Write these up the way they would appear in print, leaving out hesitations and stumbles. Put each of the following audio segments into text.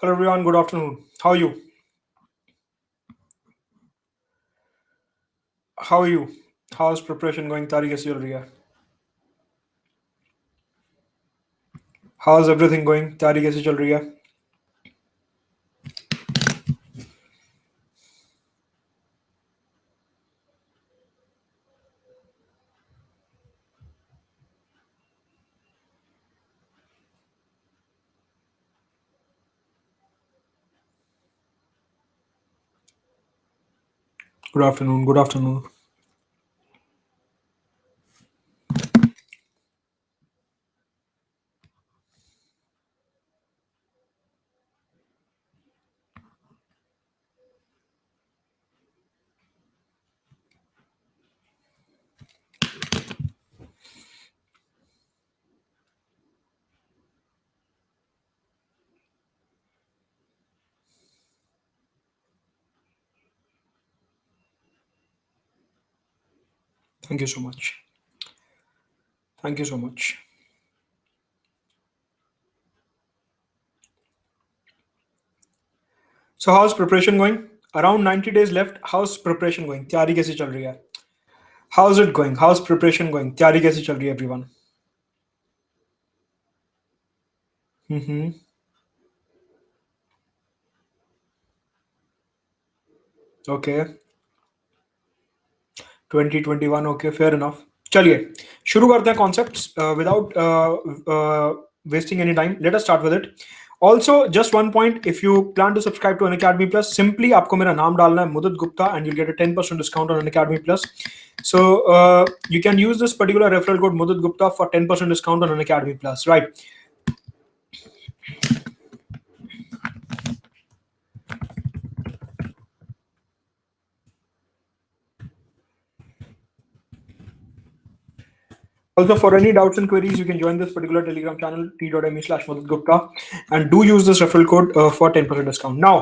Hello everyone, good afternoon. How are you? How are you? How's preparation going? तैयारी कैसी चल रही है? How's everything going? तैयारी कैसी चल रही है? Good afternoon. Good afternoon. Thank you so much. Thank you so much. So how's preparation going? Around 90 days left. How's preparation going? तैयारी कैसी चल रही है? How's it going? How's preparation going? तैयारी कैसी चल रही है everyone? Mm-hmm. Okay. 2021. Okay, fair enough. चलिए शुरू करते हैं concepts without wasting any time. Let us start with it. Also, just one point: if you plan to subscribe to Unacademy Plus, simply आपको मेरा नाम डालना है मुदित Gupta and you'll get a 10% discount on Unacademy Plus. So you can use this particular referral code Mudit Gupta for 10% discount on Unacademy Plus. Right. Also, for any doubts and queries, you can join this particular Telegram channel t.me/Mudit Gupta and do use this referral code for 10% discount. Now,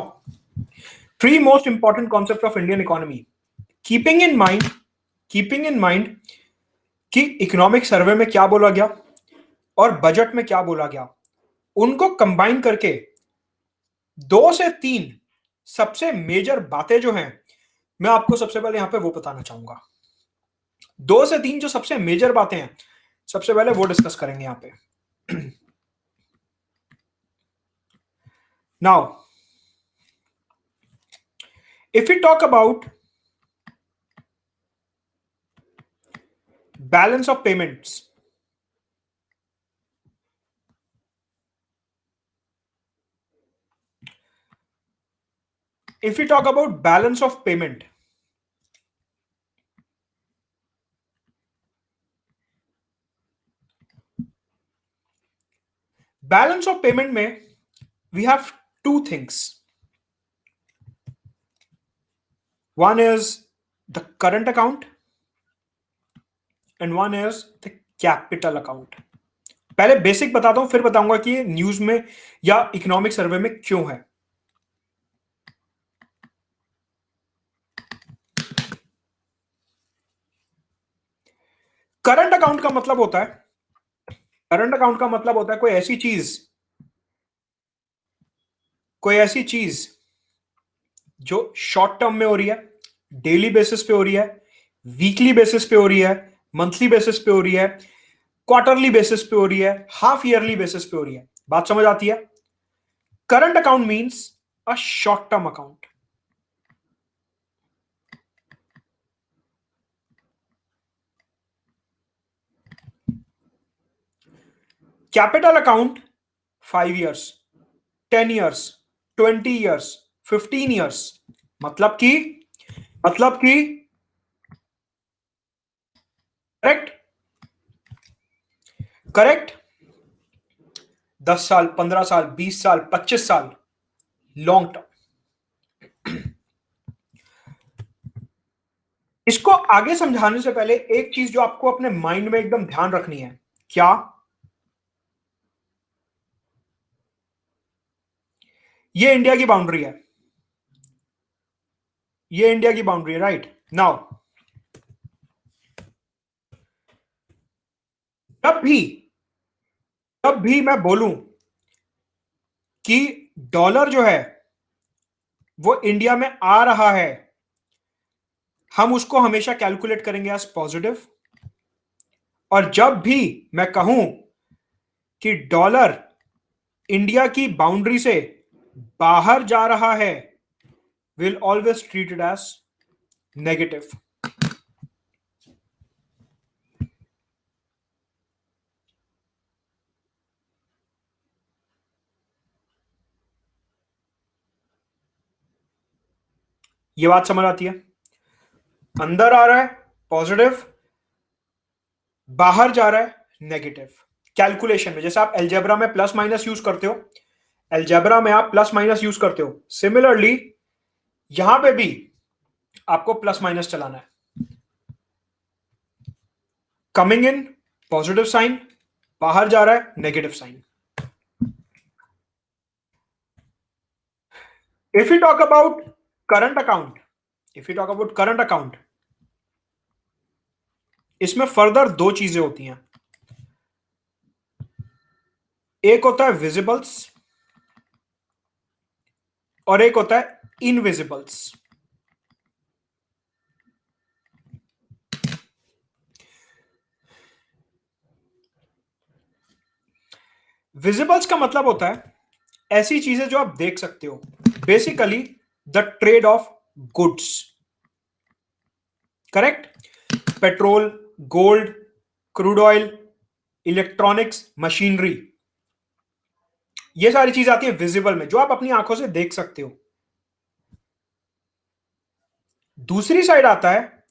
three most important concepts of Indian economy. Keeping in mind कि economic survey में क्या बोला गया और budget में क्या बोला गया, उनको कंबाइन करके 2 से 3 सबसे मेजर बातें जो हैं, मैं आपको सबसे पहले यहां पे वो बताना चाहूंगा। 2 से 3 जो सबसे मेजर बातें हैं, सबसे पहले वो डिस्कस करेंगे यहां पे। Now if you talk about balance of payments, if we talk about balance of payment, balance of payment में we have two things. One is the current account and one is the capital account. पहले basic बताता हूं, फिर बताऊंगा कि ये news में या इकोनॉमिक सर्वे में क्यों है। करंट अकाउंट का मतलब होता है, कोई ऐसी चीज जो शॉर्ट टर्म में हो रही है, डेली बेसिस पे हो रही है, वीकली बेसिस पे हो रही है, मंथली बेसिस पे हो रही है, क्वार्टरली बेसिस पे हो रही है, हाफ ईयरली बेसिस पे हो रही है। बात समझ आती है? Current account means a short term account. Capital account 5 years, 10 years, 20 years, 15 years। मतलब कि करेक्ट, करेक्ट। 10 साल, 15 साल, 20 साल, 25 साल, लॉन्ग टर्म। इसको आगे समझाने से पहले एक चीज जो आपको अपने माइंड में एकदम ध्यान रखनी है, क्या? ये इंडिया की बाउंड्री है, ये इंडिया की बाउंड्री है, राइट? नाउ जब भी जब भी मैं बोलूं कि डॉलर जो है वो इंडिया में आ रहा है, हम उसको हमेशा कैलकुलेट करेंगे एज पॉजिटिव। और जब भी मैं कहूं कि डॉलर इंडिया की बाउंड्री से बाहर जा रहा है, will always treat it as negative. ये बात समझ आती है? अंदर आ रहा है पॉजिटिव, बाहर जा रहा है नेगेटिव। कैलकुलेशन में जैसे आप एल्जेब्रा में प्लस माइनस यूज करते हो, एल्जेब्रा में आप प्लस माइनस यूज करते हो, सिमिलरली यहां पे भी आपको प्लस माइनस चलाना है। कमिंग इन पॉजिटिव साइन, बाहर जा रहा है negative sign. If you talk about current account, if you talk about current account, इसमें फर्दर दो चीजें होती हैं। एक होता है विजिबल्स और एक होता है इनविजिबल्स। विजिबल्स का मतलब होता है ऐसी चीजें जो आप देख सकते हो, basically the trade off goods. Correct? Petrol, gold, crude oil, electronics, machinery, ये सारी चीज आती है विजिबल में, जो आप अपनी आंखों से देख सकते हो। दूसरी साइड आता है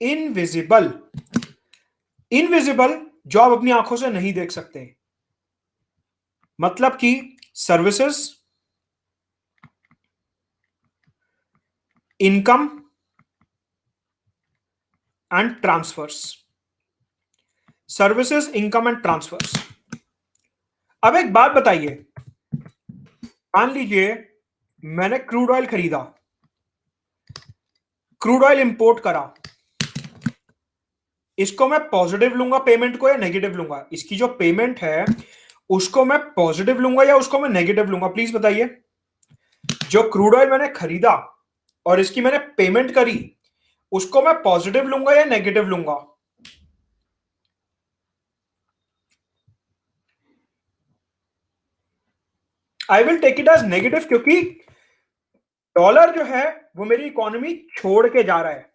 इनविजिबल। इनविजिबल जो आप अपनी आंखों से नहीं देख सकते, मतलब कि services, income and transverse. Services, income and transverse. अब एक बात बताइए, मान लीजिए मैंने क्रूड ऑयल खरीदा, क्रूड ऑयल इंपोर्ट करा, इसको मैं पॉजिटिव लूंगा पेमेंट को या नेगेटिव लूंगा? इसकी जो पेमेंट है उसको मैं पॉजिटिव लूंगा या उसको मैं नेगेटिव लूंगा? प्लीज बताइए। जो क्रूड ऑयल मैंने खरीदा और इसकी मैंने पेमेंट करी, उसको मैं पॉजिटिव लूंगा या नेगेटिव लूंगा? I will take it as negative, क्योंकि डॉलर जो है वो मेरी इकोनॉमी छोड़ के जा रहा है।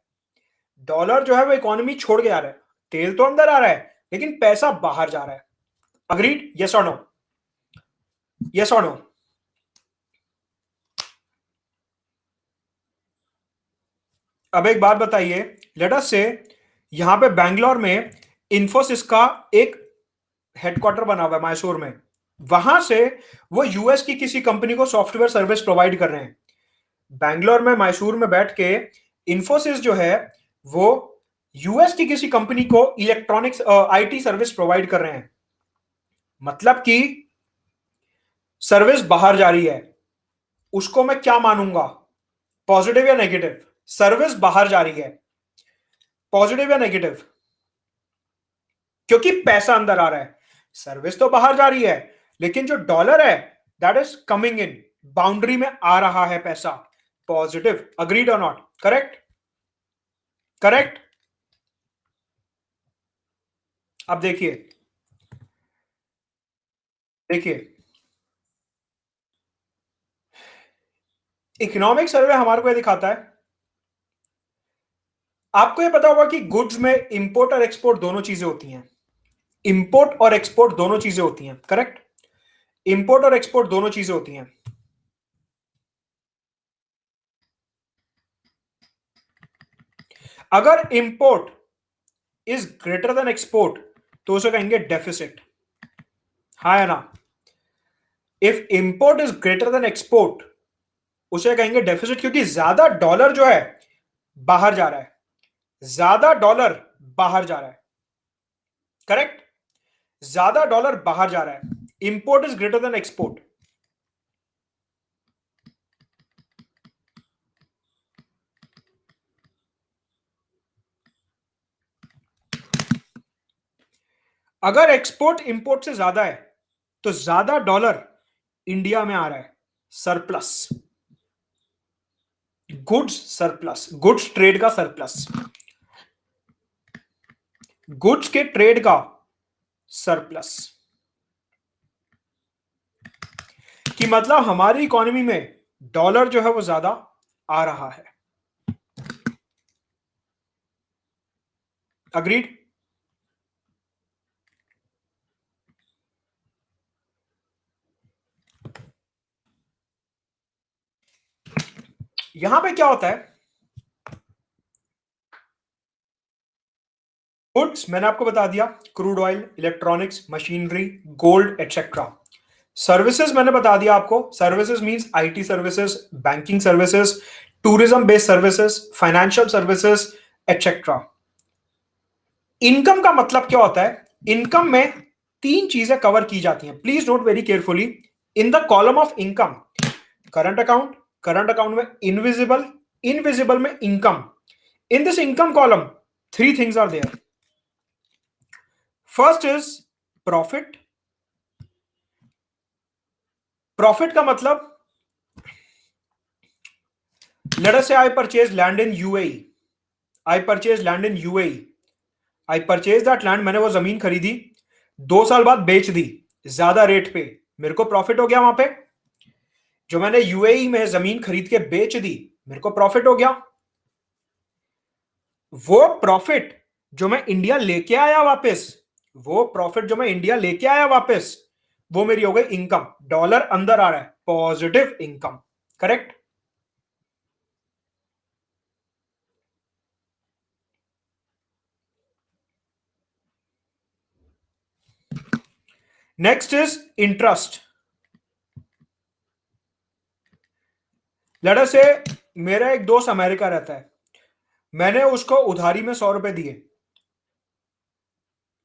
डॉलर जो है वो इकोनॉमी छोड़ के जा रहा है। तेल तो अंदर आ रहा है लेकिन पैसा बाहर जा रहा है। अग्रीड? यस और नो? यस और नो? अब एक बात बताइए, लेट अस से यहां पे बैंगलोर में इंफोसिस का एक हेडक्वार्टर बना हुआ है मैसूर में, वहां से वो यूएस की किसी कंपनी को सॉफ्टवेयर सर्विस प्रोवाइड कर रहे हैं। बैंगलोर में मैसूर में बैठ के इंफोसिस जो है वो यूएस की किसी कंपनी को इलेक्ट्रॉनिक्स आईटी सर्विस प्रोवाइड कर रहे हैं। मतलब कि सर्विस बाहर जा रही है, उसको मैं क्या मानूंगा, पॉजिटिव या नेगेटिव? सर्विस बाहर जा रही है, पॉजिटिव या नेगेटिव? क्योंकि पैसा अंदर आ रहा है। सर्विस तो बाहर जा रही है लेकिन जो डॉलर है that is coming in, boundary में आ रहा है पैसा, पॉजिटिव। अग्रीड और नॉट? करेक्ट? करेक्ट? अब देखिए, देखिए इकोनॉमिक सर्वे हमारे को यह दिखाता है, आपको यह पता होगा कि गुड्स में इंपोर्ट और एक्सपोर्ट दोनों चीजें होती हैं। इंपोर्ट और एक्सपोर्ट दोनों चीजें होती हैं। करेक्ट? इंपोर्ट और एक्सपोर्ट दोनों चीजें होती हैं। अगर import is greater than export तो उसे कहेंगे डेफिसिट। हाँ या ना? If import is greater than export उसे कहेंगे डेफिसिट, क्योंकि ज्यादा डॉलर जो है बाहर जा रहा है, ज्यादा डॉलर बाहर जा रहा है। करेक्ट? ज्यादा डॉलर बाहर जा रहा है, import is greater than export. अगर एक्सपोर्ट इंपोर्ट से ज्यादा है तो ज्यादा डॉलर इंडिया में आ रहा है, surplus, goods surplus, goods trade का सरप्लस, गुड्स के ट्रेड का सरप्लस, कि मतलब हमारी इकोनॉमी में डॉलर जो है वो ज्यादा आ रहा है। अग्रीड? यहां पे क्या होता है, गुड्स मैंने आपको बता दिया, crude oil, electronics, machinery, gold etcetera. Services मैंने बता दिया आपको, services means IT services, banking services, tourism based services, financial services etcetera. Income का मतलब क्या होता है, इनकम में तीन चीजें कवर की जाती हैं, please note very carefully. In the column of income, current account, current account में इनविजिबल, इनविजिबल में income. In this income column three things are there. First is profit. Profit का मतलब, let us say I purchase land in UAE, I purchase land in UAE, I purchase that land, मैंने वो जमीन खरीदी, 2 साल बाद बेच दी ज्यादा रेट पे, मेरे को प्रॉफिट हो गया वहां पे। जो मैंने यूएई में जमीन खरीद के बेच दी, मेरे को प्रॉफिट हो गया। वो प्रॉफिट जो मैं इंडिया लेके आया वापस, वो प्रॉफिट जो मैं इंडिया लेके आया वापस, वो मेरी हो गई इनकम। डॉलर अंदर आ रहा है, positive income. Correct? Next is interest. Late us से मेरा एक दोस्त अमेरिका रहता है, मैंने उसको उधारी में 100 रुपए दिए,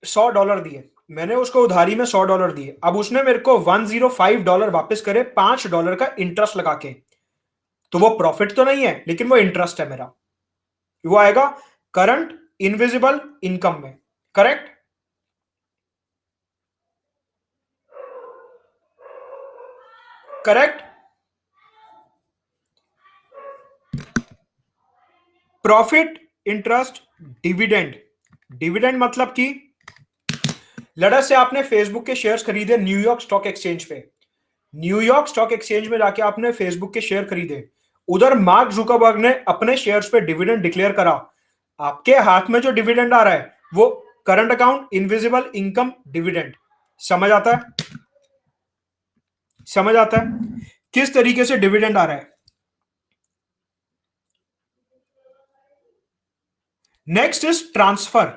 $100 दिए, मैंने उसको उधारी में $100 दिए। अब उसने मेरे को $105 वापस करे, $5 का इंटरेस्ट लगा के। तो वो प्रॉफिट तो नहीं है, लेकिन वो इंटरेस्ट है मेरा, वो आएगा करंट इनविजिबल इनकम में। Correct? Correct? Profit, interest, dividend. Dividend मतलब कि लड़ा से आपने फेसबुक के शेयर्स खरीदे न्यूयॉर्क स्टॉक एक्सचेंज पे, न्यूयॉर्क स्टॉक एक्सचेंज में जाके आपने फेसबुक के शेयर खरीदे, उधर मार्क जुकरबर्ग ने अपने शेयर्स पे डिविडेंड डिक्लेयर करा, आपके हाथ में जो डिविडेंड आ रहा है वो current account invisible income dividend. समझ आता है? समझ आता है किस तरीके से डिविडेंड आ रहा है? Next is transfer.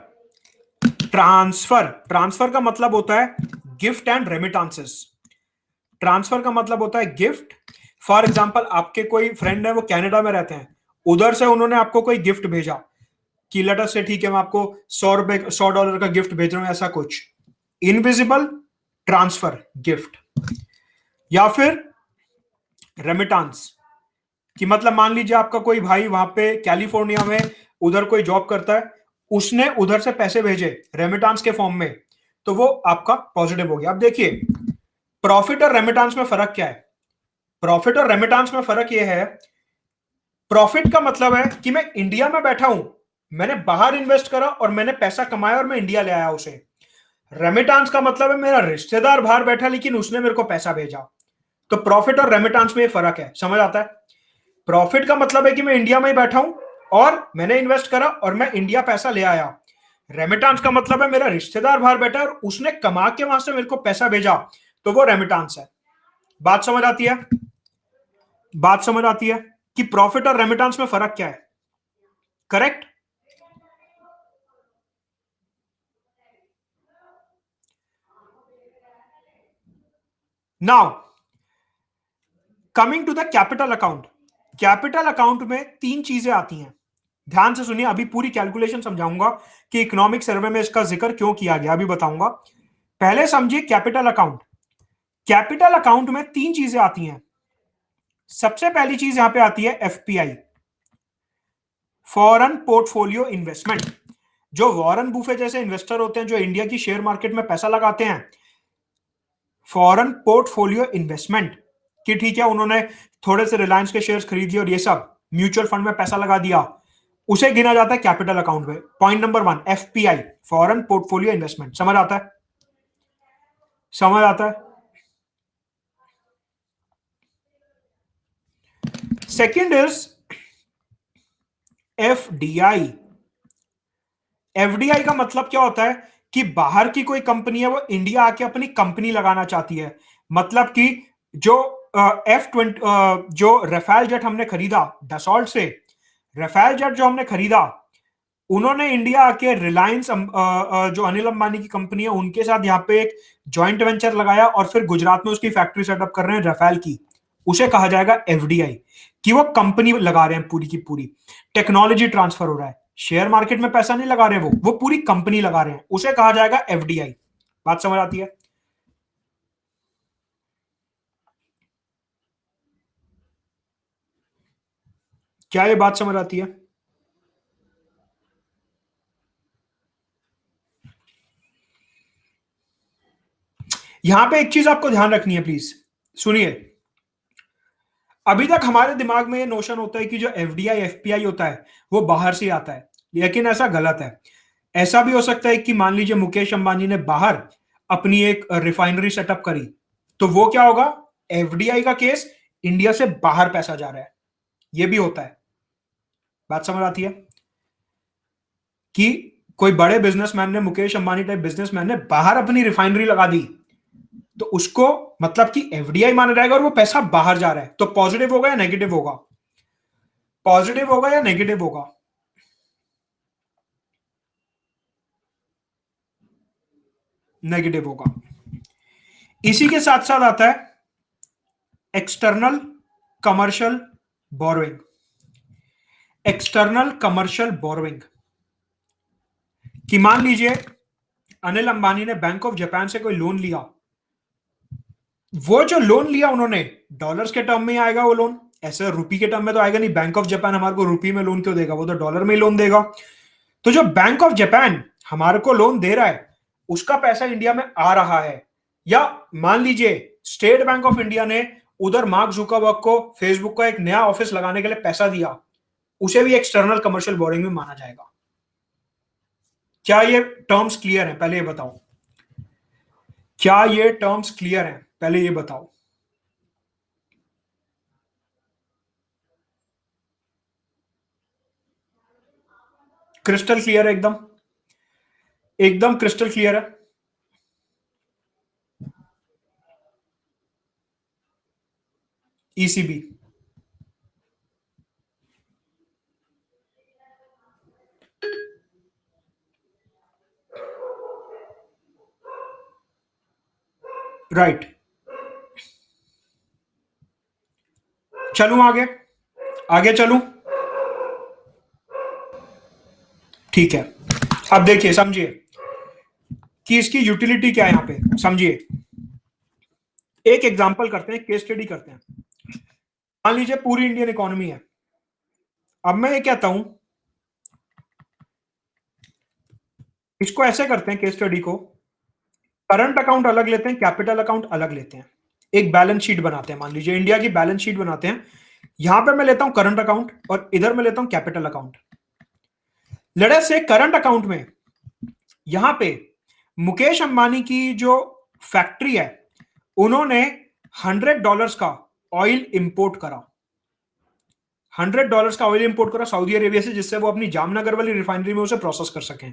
Transfer, transfer का मतलब होता है गिफ्ट एंड रेमिटांसेस। ट्रांसफर का मतलब होता है गिफ्ट। फॉर एग्जांपल, आपके कोई फ्रेंड है वो कनाडा में रहते हैं, उधर से उन्होंने आपको कोई गिफ्ट भेजा कि लेटर से ठीक है मैं आपको $100 $100 का गिफ्ट भेज रहा हूं, ऐसा कुछ। Invisible transfer, gift. या फिर रेमिटांस, कि मतलब मान लीजिए आपका कोई भाई वहां पे कैलिफोर्निया में उधर कोई जॉब करता है, उसने उधर से पैसे भेजे रेमिटांस के फॉर्म में, तो वो आपका पॉजिटिव हो गया। अब देखिए, प्रॉफिट और रेमिटांस में फर्क क्या है? प्रॉफिट और रेमिटांस में फर्क यह है, प्रॉफिट का मतलब है कि मैं इंडिया में बैठा हूं, मैंने बाहर इन्वेस्ट करा और मैंने पैसा कमाया और मैं इंडिया ले आया उसे। रेमिटांस का मतलब है मेरा रिश्तेदार बाहर बैठा लेकिन उसने मेरे को पैसा भेजा। तो प्रॉफिट और रेमिटांस में फर्क है, समझ आता है? प्रॉफिट का मतलब है कि मैं इंडिया में ही बैठा हूं और मैंने इन्वेस्ट करा और मैं इंडिया पैसा ले आया। रेमिटांस का मतलब है मेरा रिश्तेदार बाहर बैठा है और उसने कमा के वहां से मेरे को पैसा भेजा, तो वो रेमिटांस है। बात समझ आती है? बात समझ आती है कि प्रॉफिट और रेमिटांस में फर्क क्या है? Correct? Now coming to the capital account. Capital account में तीन चीजें आती हैं, ध्यान से सुनिए, अभी पूरी कैलकुलेशन समझाऊंगा कि इकोनॉमिक सर्वे में इसका जिक्र क्यों किया गया, अभी बताऊंगा। पहले समझिए कैपिटल अकाउंट। कैपिटल अकाउंट में तीन चीजें आती हैं। सबसे पहली चीज यहां पे आती है एफपीआई, फॉरेन पोर्टफोलियो इन्वेस्टमेंट। जो वॉरेन बुफे जैसे इन्वेस्टर होते हैं जो इंडिया की शेयर मार्केट में पैसा लगाते हैं, फॉरेन पोर्टफोलियो इन्वेस्टमेंट, कि ठीक है उन्होंने थोड़े से रिलायंस के शेयर्स खरीद लिए और ये सब म्यूचुअल फंड में पैसा लगा दिया, उसे गिना जाता है कैपिटल अकाउंट में। Point number 1, FPI, foreign portfolio investment. समझ आता है? समझ आता है? Second is FDI. एफडीआई का मतलब क्या होता है कि बाहर की कोई कंपनी है वो इंडिया आके अपनी कंपनी लगाना चाहती है। मतलब कि जो F-20 जो रफाल जेट हमने खरीदा डसॉल्ट से, रफाल जेट जो हमने खरीदा, उन्होंने इंडिया आके रिलायंस जो अनिल अंबानी की कंपनी है उनके साथ यहाँ पे एक जॉइंट वेंचर लगाया और फिर गुजरात में उसकी फैक्ट्री सेटअप कर रहे हैं रफाल की। उसे कहा जाएगा एफडीआई, कि वो कंपनी लगा रहे हैं पूरी की पूरी। टेक्नोलॉजी ट्रांसफर हो रहा है, शेयर मार्केट में पैसा नहीं लगा रहे, वो पूरी कंपनी लगा रहे हैं, उसे कहा जाएगा एफडीआई। बात समझ आती है? क्या ये बात समझ आती है? यहां पे एक चीज आपको ध्यान रखनी है, प्लीज सुनिए। अभी तक हमारे दिमाग में ये नोशन होता है कि जो एफडीआई एफपीआई होता है वो बाहर से आता है, लेकिन ऐसा गलत है। ऐसा भी हो सकता है कि मान लीजिए मुकेश अंबानी ने बाहर अपनी एक रिफाइनरी सेटअप करी, तो वो क्या होगा, एफडीआई का केस, इंडिया से बाहर पैसा जा रहा है, ये भी होता है। बात समझ आती है? कि कोई बड़े बिजनेसमैन ने, मुकेश अंबानी टाइप बिजनेसमैन ने बाहर अपनी रिफाइनरी लगा दी, तो उसको मतलब कि एफडीआई माना जाएगा और वो पैसा बाहर जा रहा है। तो पॉजिटिव होगा या नेगेटिव होगा? पॉजिटिव होगा या नेगेटिव होगा? नेगेटिव होगा। इसी के साथ साथ आता है external commercial borrowing. External commercial borrowing कि मान लीजिए अनिल अंबानी ने बैंक ऑफ जापान से कोई लोन लिया, वो जो लोन लिया उन्होंने डॉलर्स के टर्म में ही आएगा वो लोन, ऐसे रुपी के टर्म में तो आएगा नहीं। बैंक ऑफ जापान हमारे को रुपी में लोन क्यों देगा, वो तो डॉलर में ही लोन देगा। तो जो बैंक ऑफ जापान हमारे को लोन दे रहा है उसका पैसा इंडिया में आ रहा है। या मान लीजिए स्टेट बैंक ऑफ इंडिया ने उधर मार्क जुकरबर्ग को फेसबुक का एक नया ऑफिस लगाने के लिए पैसा दिया, उसे भी एक्सटर्नल कमर्शियल बोरिंग में माना जाएगा। क्या ये टर्म्स क्लियर है? पहले ये बताओ, क्या ये टर्म्स क्लियर है? पहले ये बताओ। क्रिस्टल क्लियर है? एकदम एकदम क्रिस्टल क्लियर है। ईसीबी। राइट। चलूं आगे? आगे चलूं? ठीक है। अब देखिए, समझिए कि इसकी यूटिलिटी क्या है। यहां पे समझिए, एक एग्जांपल करते हैं, केस स्टडी करते हैं। मान लीजिए पूरी इंडियन इकोनॉमी है। अब मैं ये कहता हूं, इसको ऐसे करते हैं केस स्टडी को, करंट अकाउंट अलग लेते हैं, कैपिटल अकाउंट अलग लेते हैं, एक बैलेंस शीट बनाते हैं। मान लीजिए इंडिया की बैलेंस शीट बनाते हैं। यहां पे मैं लेता हूं करंट अकाउंट और इधर मैं लेता हूं capital account. Let's say current account में यहां पे मुकेश अंबानी की जो फैक्ट्री है, उन्होंने $100 का ऑयल इंपोर्ट करा। $100 का ऑयल इंपोर्ट करा सऊदी अरेबिया से, जिससे वो अपनी जामनगर वाली रिफाइनरी में उसे प्रोसेस कर सकें।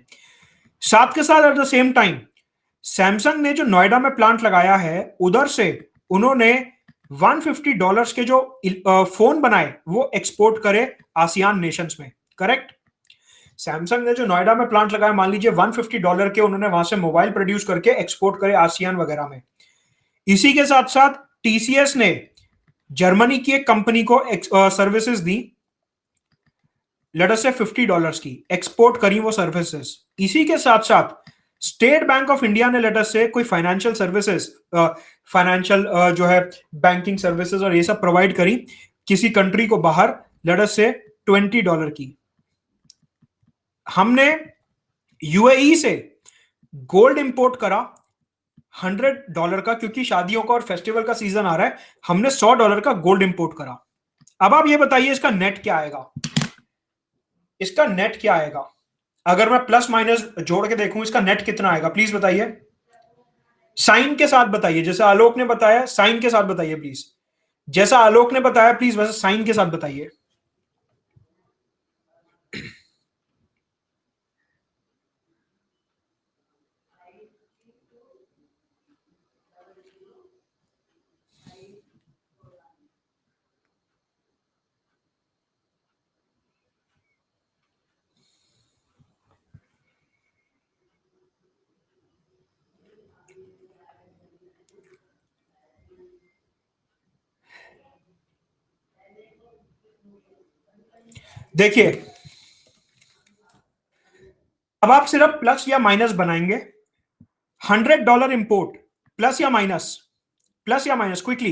साथ के साथ at the same time Samsung ने जो नोएडा में प्लांट लगाया है, उधर से उन्होंने $150 के जो फोन बनाए वो एक्सपोर्ट करे आसियान नेशंस में। करेक्ट? सैमसंग ने जो नोएडा में प्लांट लगाया, मान लीजिए $150 के उन्होंने वहां से मोबाइल प्रोड्यूस करके एक्सपोर्ट करे आसियान वगैरह में। इसी के साथ साथ टीसीएस ने जर्मनी की एक कंपनी को सर्विसेज दी, लेट अस से $50 की, एक्सपोर्ट करी वो सर्विसेज। इसी के साथ साथ स्टेट बैंक ऑफ इंडिया ने लेट अस से कोई फाइनेंशियल सर्विसेज, फाइनेंशियल जो है बैंकिंग सर्विसेज और ये सब प्रोवाइड करी किसी कंट्री को बाहर, लेट अस से $20 की। हमने यूएई से गोल्ड इंपोर्ट करा $100 का, क्योंकि शादियों का और फेस्टिवल का सीजन आ रहा है, हमने $100 का गोल्ड इंपोर्ट करा। अब आप ये बताइए इसका नेट क्या आएगा, इसका नेट क्या आएगा? अगर मैं प्लस माइनस जोड़ के देखूं इसका नेट कितना आएगा, प्लीज बताइए। साइन के साथ बताइए, जैसे आलोक ने बताया साइन के साथ बताइए प्लीज। जैसा आलोक ने बताया प्लीज वैसे साइन के साथ बताइए। देखिए, अब आप सिर्फ प्लस या माइनस बनाएंगे। $100 इंपोर्ट, प्लस या माइनस क्विकली।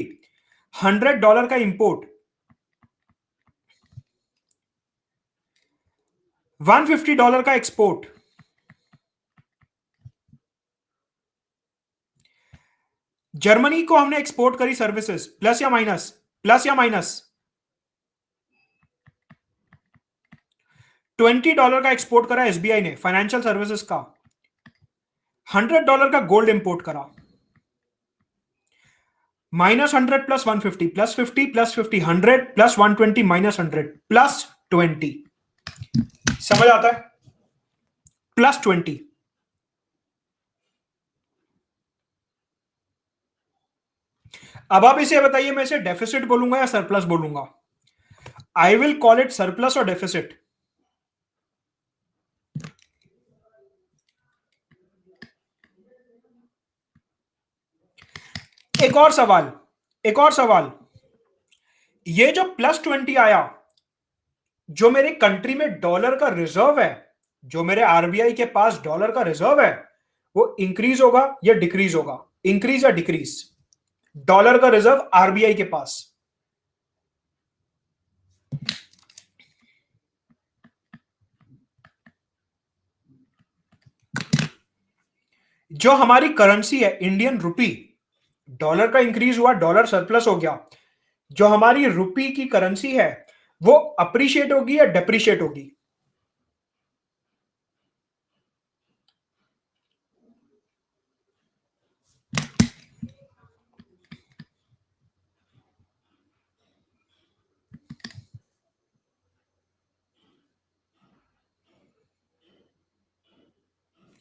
$100 का इंपोर्ट, $150 का एक्सपोर्ट, जर्मनी को हमने एक्सपोर्ट करी सर्विसेज, प्लस या माइनस, प्लस या माइनस। $20 का एक्सपोर्ट करा एसबीआई ने फाइनेंशियल सर्विसेज का। $100 का गोल्ड इंपोर्ट करा, -100 plus 150 plus 50 plus 50, 100 plus 120 -100 plus 20। समझ आता है? प्लस 20। अब आप इसे बताइए, मैं इसे डेफिसिट बोलूंगा या सरप्लस बोलूंगा? I will call it surplus और डेफिसिट। एक और सवाल, एक और सवाल, ये जो +20 आया, जो मेरी कंट्री में डॉलर का रिजर्व है, जो मेरे आरबीआई के पास डॉलर का रिजर्व है, वो इंक्रीज होगा या डिक्रीज होगा? इंक्रीज या डिक्रीज? डॉलर का रिजर्व आरबीआई के पास। जो हमारी करेंसी है इंडियन रुपी, डॉलर का इंक्रीज हुआ, डॉलर सरप्लस हो गया। जो हमारी रुपी की करेंसी है वो अप्रिशिएट होगी या डेप्रिशिएट होगी?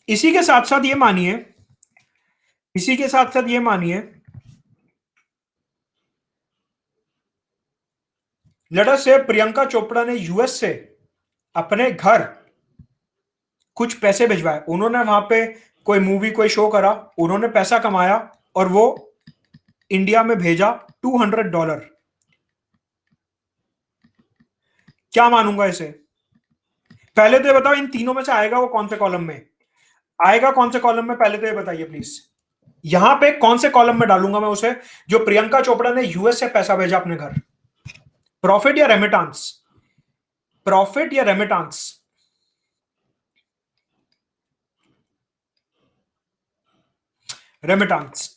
इसी के साथ साथ ये मानिए, इसी के साथ साथ ये मानिए, लेट अस से प्रियंका चोपड़ा ने यूएस से अपने घर कुछ पैसे भिजवाए, उन्होंने वहां पे कोई मूवी कोई शो करा, उन्होंने पैसा कमाया और वो इंडिया में भेजा $200। क्या मानूंगा इसे? पहले तो ये बताओ इन तीनों में से आएगा वो कौन से कॉलम में आएगा, कौन से कॉलम में, पहले तो ये बताइए प्लीज। यहां पे कौन से कॉलम में डालूंगा मैं उसे, जो प्रियंका चोपड़ा ने यूएस से पैसा भेजा अपने घर? प्रॉफिट या रेमिटांस? प्रॉफिट या रेमिटांस? Remittance,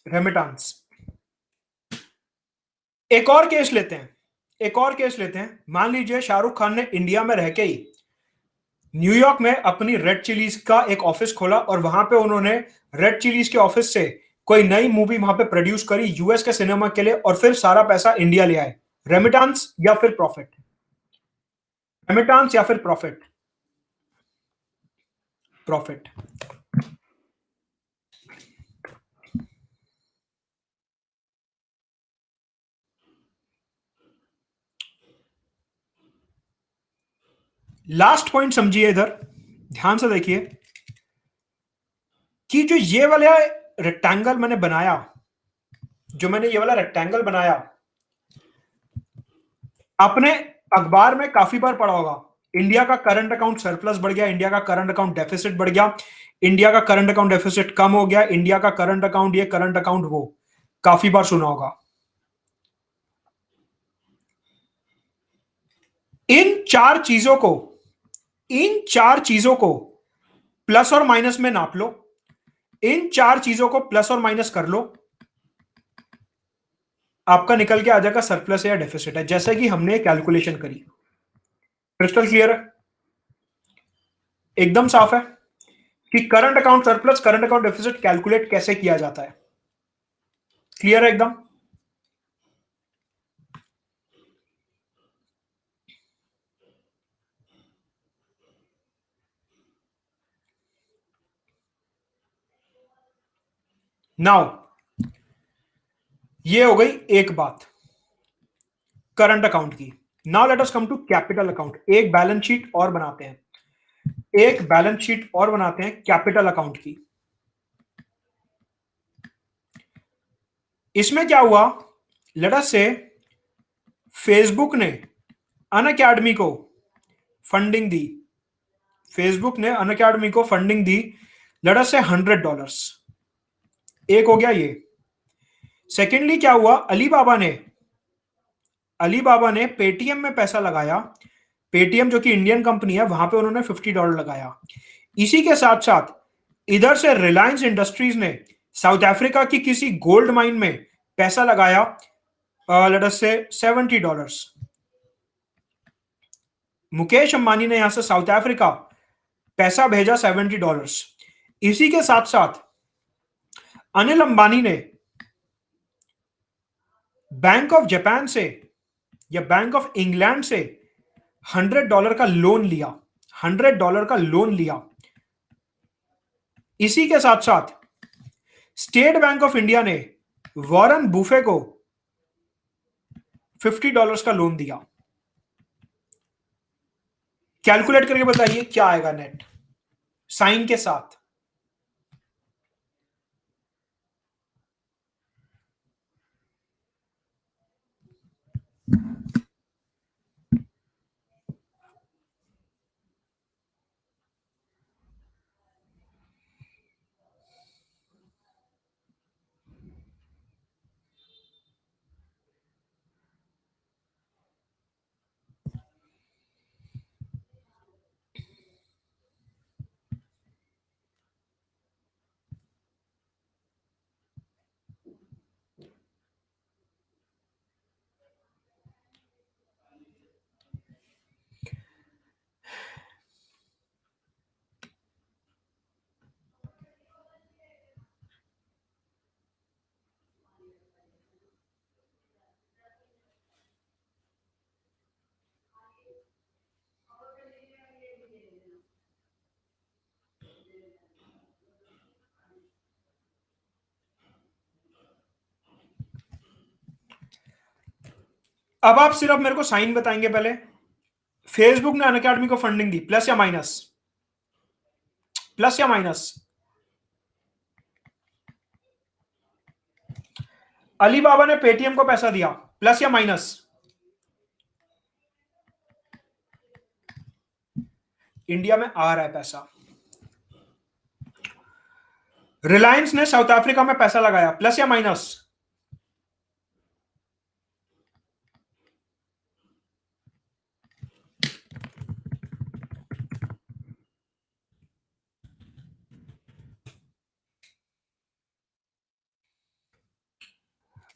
remittance. एक और केस लेते हैं, एक और केस लेते हैं। मान लीजिए शाहरुख खान ने इंडिया में रह के ही न्यूयॉर्क में अपनी रेड चिलीज का एक ऑफिस खोला और वहां पे उन्होंने रेड चिलीज के ऑफिस से कोई नई मूवी वहां पे प्रोड्यूस करी यूएस के सिनेमा के लिए और फिर सारा पैसा इंडिया ले आए। रेमिटांस या फिर प्रॉफिट? रेमिटांस या फिर प्रॉफिट? प्रॉफिट। लास्ट पॉइंट समझिए, इधर ध्यान से देखिए कि जो ये वाला रेक्टेंगल मैंने बनाया, जो मैंने ये वाला रेक्टेंगल बनाया, आपने अखबार में काफी बार पढ़ा होगा। इंडिया का करंट अकाउंट सरप्लस बढ़ गया, इंडिया का करंट अकाउंट डेफिसिट बढ़ गया, इंडिया का करंट अकाउंट डेफिसिट कम हो गया, इंडिया का करंट अकाउंट ये, करंट अकाउंट वो, काफी बार सुना होगा। इन चार चीजों को, इन चार चीजों को प्लस और माइनस में नाप लो, इन चार चीजों को प्लस और माइनस कर लो, आपका निकल के आ जाएगा सरप्लस या डेफिसिट है, जैसे कि हमने कैलकुलेशन करी। क्रिस्टल क्लियर है, एकदम साफ है कि current account surplus, current account deficit calculate कैसे किया जाता है। क्लियर है एकदम। नाउ ये हो गई एक बात करंट अकाउंट की। Now let us come to capital account. एक बैलेंस शीट और बनाते हैं, एक बैलेंस शीट और बनाते हैं कैपिटल अकाउंट की। इसमें क्या हुआ, लेट अस से फेसबुक ने अनअकैडमी को फंडिंग दी, फेसबुक ने अनअकैडमी को फंडिंग दी, लेट अस से $100। एक हो गया ये। सेकेंडली क्या हुआ, अलीबाबा ने पेटीएम में पैसा लगाया, पेटीएम जो कि इंडियन कंपनी है, वहां पे उन्होंने $50 लगाया। इसी के साथ साथ इधर से रिलायंस इंडस्ट्रीज ने साउथ अफ्रीका की किसी गोल्ड माइन में पैसा लगाया, लेट अस से $70। मुकेश अंबानी ने यहां से साउथ अफ्रीका पैसा भेजा $70। इसी के साथ साथ अनिल अंबानी ने बैंक ऑफ जापान से या बैंक ऑफ इंग्लैंड से $100 का लोन लिया, $100 का लोन लिया। इसी के साथ साथ स्टेट बैंक ऑफ इंडिया ने वॉरेन बुफे को $50 का लोन दिया। कैलकुलेट करके बताइए क्या आएगा नेट, साइन के साथ। अब आप सिर्फ मेरे को साइन बताएंगे पहले। फेसबुक ने अनअकैडमी को फंडिंग दी, प्लस या माइनस, प्लस या माइनस। अलीबाबा ने पेटीएम को पैसा दिया, प्लस या माइनस। इंडिया में आ रहा है पैसा। रिलायंस ने साउथ अफ्रीका में पैसा लगाया, प्लस या माइनस।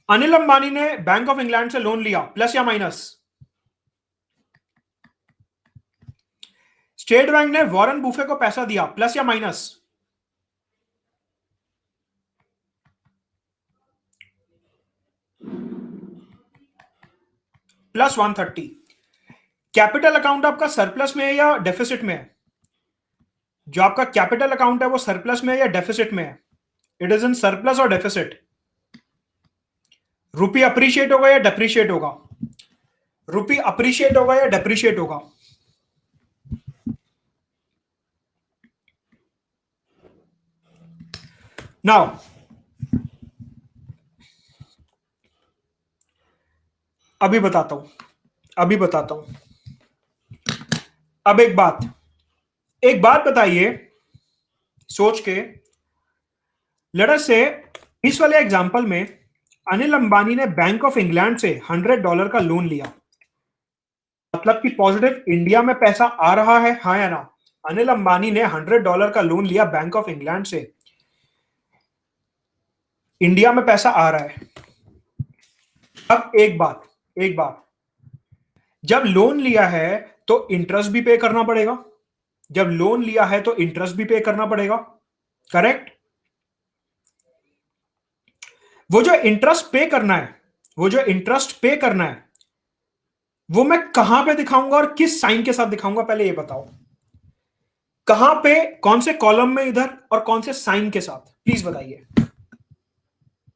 अनिल अंबानी ने बैंक ऑफ इंग्लैंड से लोन लिया, प्लस या माइनस। स्टेट बैंक ने वॉरेन बुफे को पैसा दिया, प्लस या माइनस। प्लस 130। कैपिटल अकाउंट आपका सरप्लस में है या डेफिसिट में है? जो आपका कैपिटल अकाउंट है वो सरप्लस में है या डेफिसिट में है? इट इज इन सरप्लस और डेफिसिट। रुपी अप्रिशिएट होगा या डेप्रिशिएट होगा? रुपी अप्रिशिएट होगा या डेप्रिशिएट होगा? नाउ अभी बताता हूं। अब एक बात बताइए सोच के। लेट अस से इस वाले एग्जांपल में अनिल अंबानी ने बैंक ऑफ इंग्लैंड से $100 का लोन लिया, मतलब कि पॉजिटिव इंडिया में पैसा आ रहा है, हाँ या ना? अनिल अंबानी ने $100 का लोन लिया बैंक ऑफ इंग्लैंड से। इंडिया में पैसा आ रहा है। अब एक बात, जब लोन लिया है तो इंटरेस्ट भी पे करना पड़ेगा। जब लोन लिया है तो इंटरेस्ट भी पे करना पड़ेगा, करेक्ट? वो जो इंटरेस्ट पे करना है, वो जो इंटरेस्ट पे करना है, वो मैं कहां पे दिखाऊंगा और किस साइन के साथ दिखाऊंगा, पहले ये बताओ। कहां पे, कौन से कॉलम में इधर, और कौन से साइन के साथ, प्लीज बताइए।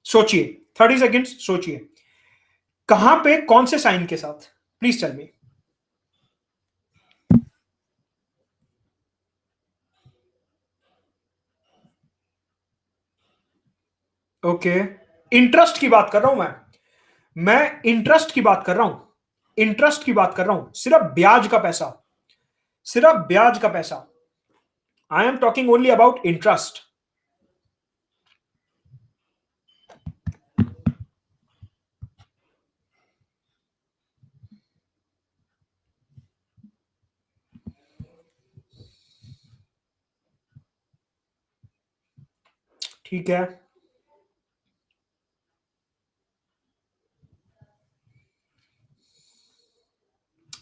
सोचिए, 30 सेकेंड्स सोचिए, कहां पे कौन से साइन के साथ, please tell me. Okay, interest की बात कर रहा हूं मैं इंटरेस्ट की बात कर रहा हूं, इंटरेस्ट की बात कर रहा हूं, सिर्फ ब्याज का पैसा, सिर्फ ब्याज का पैसा। I am talking only about interest. ठीक है,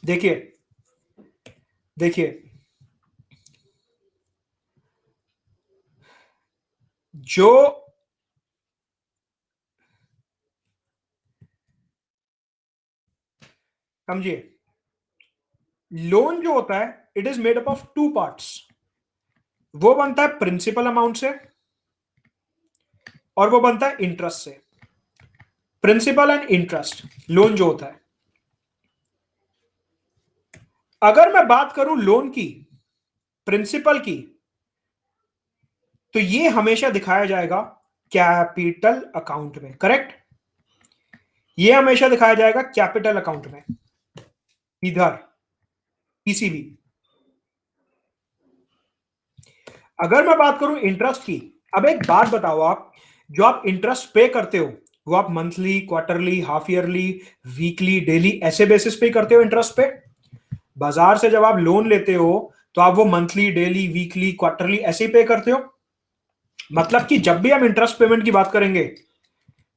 देखिए देखिए, जो समझिए, लोन जो होता है, it is made up of two parts. वो बनता है प्रिंसिपल अमाउंट से, और वो बनता है इंटरेस्ट से। प्रिंसिपल एंड इंटरेस्ट, लोन जो होता है। अगर मैं बात करूं लोन की, प्रिंसिपल की, तो ये हमेशा दिखाया जाएगा कैपिटल अकाउंट में, करेक्ट? ये हमेशा दिखाया जाएगा कैपिटल अकाउंट में, इधर पीसीबी। अगर मैं बात करूं इंटरेस्ट की, अब एक बात बताओ, आप जो आप इंटरेस्ट पे करते हो, वो आप monthly, quarterly, half yearly, weekly, daily, ऐसे बेसिस पे करते हो इंटरेस्ट पे? बाजार से जब आप लोन लेते हो तो आप वो मंथली, डेली, वीकली, क्वार्टरली ऐसे ही पे करते हो। मतलब कि जब भी हम इंटरेस्ट पेमेंट की बात करेंगे,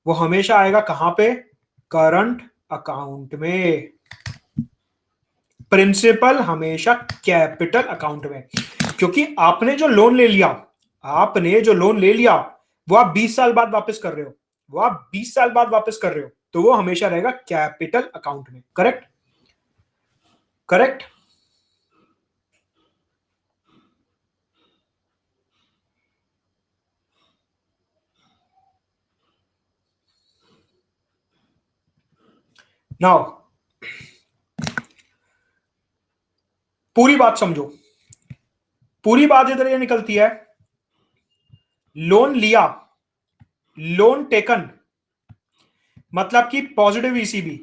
वो हमेशा आएगा कहां पे? करंट अकाउंट में। प्रिंसिपल हमेशा कैपिटल अकाउंट में, क्योंकि आपने जो लोन ले लिया, आपने जो लोन ले लिया, वो आप 20 साल बाद वापस कर रहे हो, वो आप 20 साल बाद वापस कर रहे हो, तो वो हमेशा रहेगा कैपिटल अकाउंट में, करेक्ट? करेक्ट। नाउ पूरी बात समझो, पूरी बात इधर ये निकलती है, लोन लिया, लोन टेकन, मतलब कि positive ECB.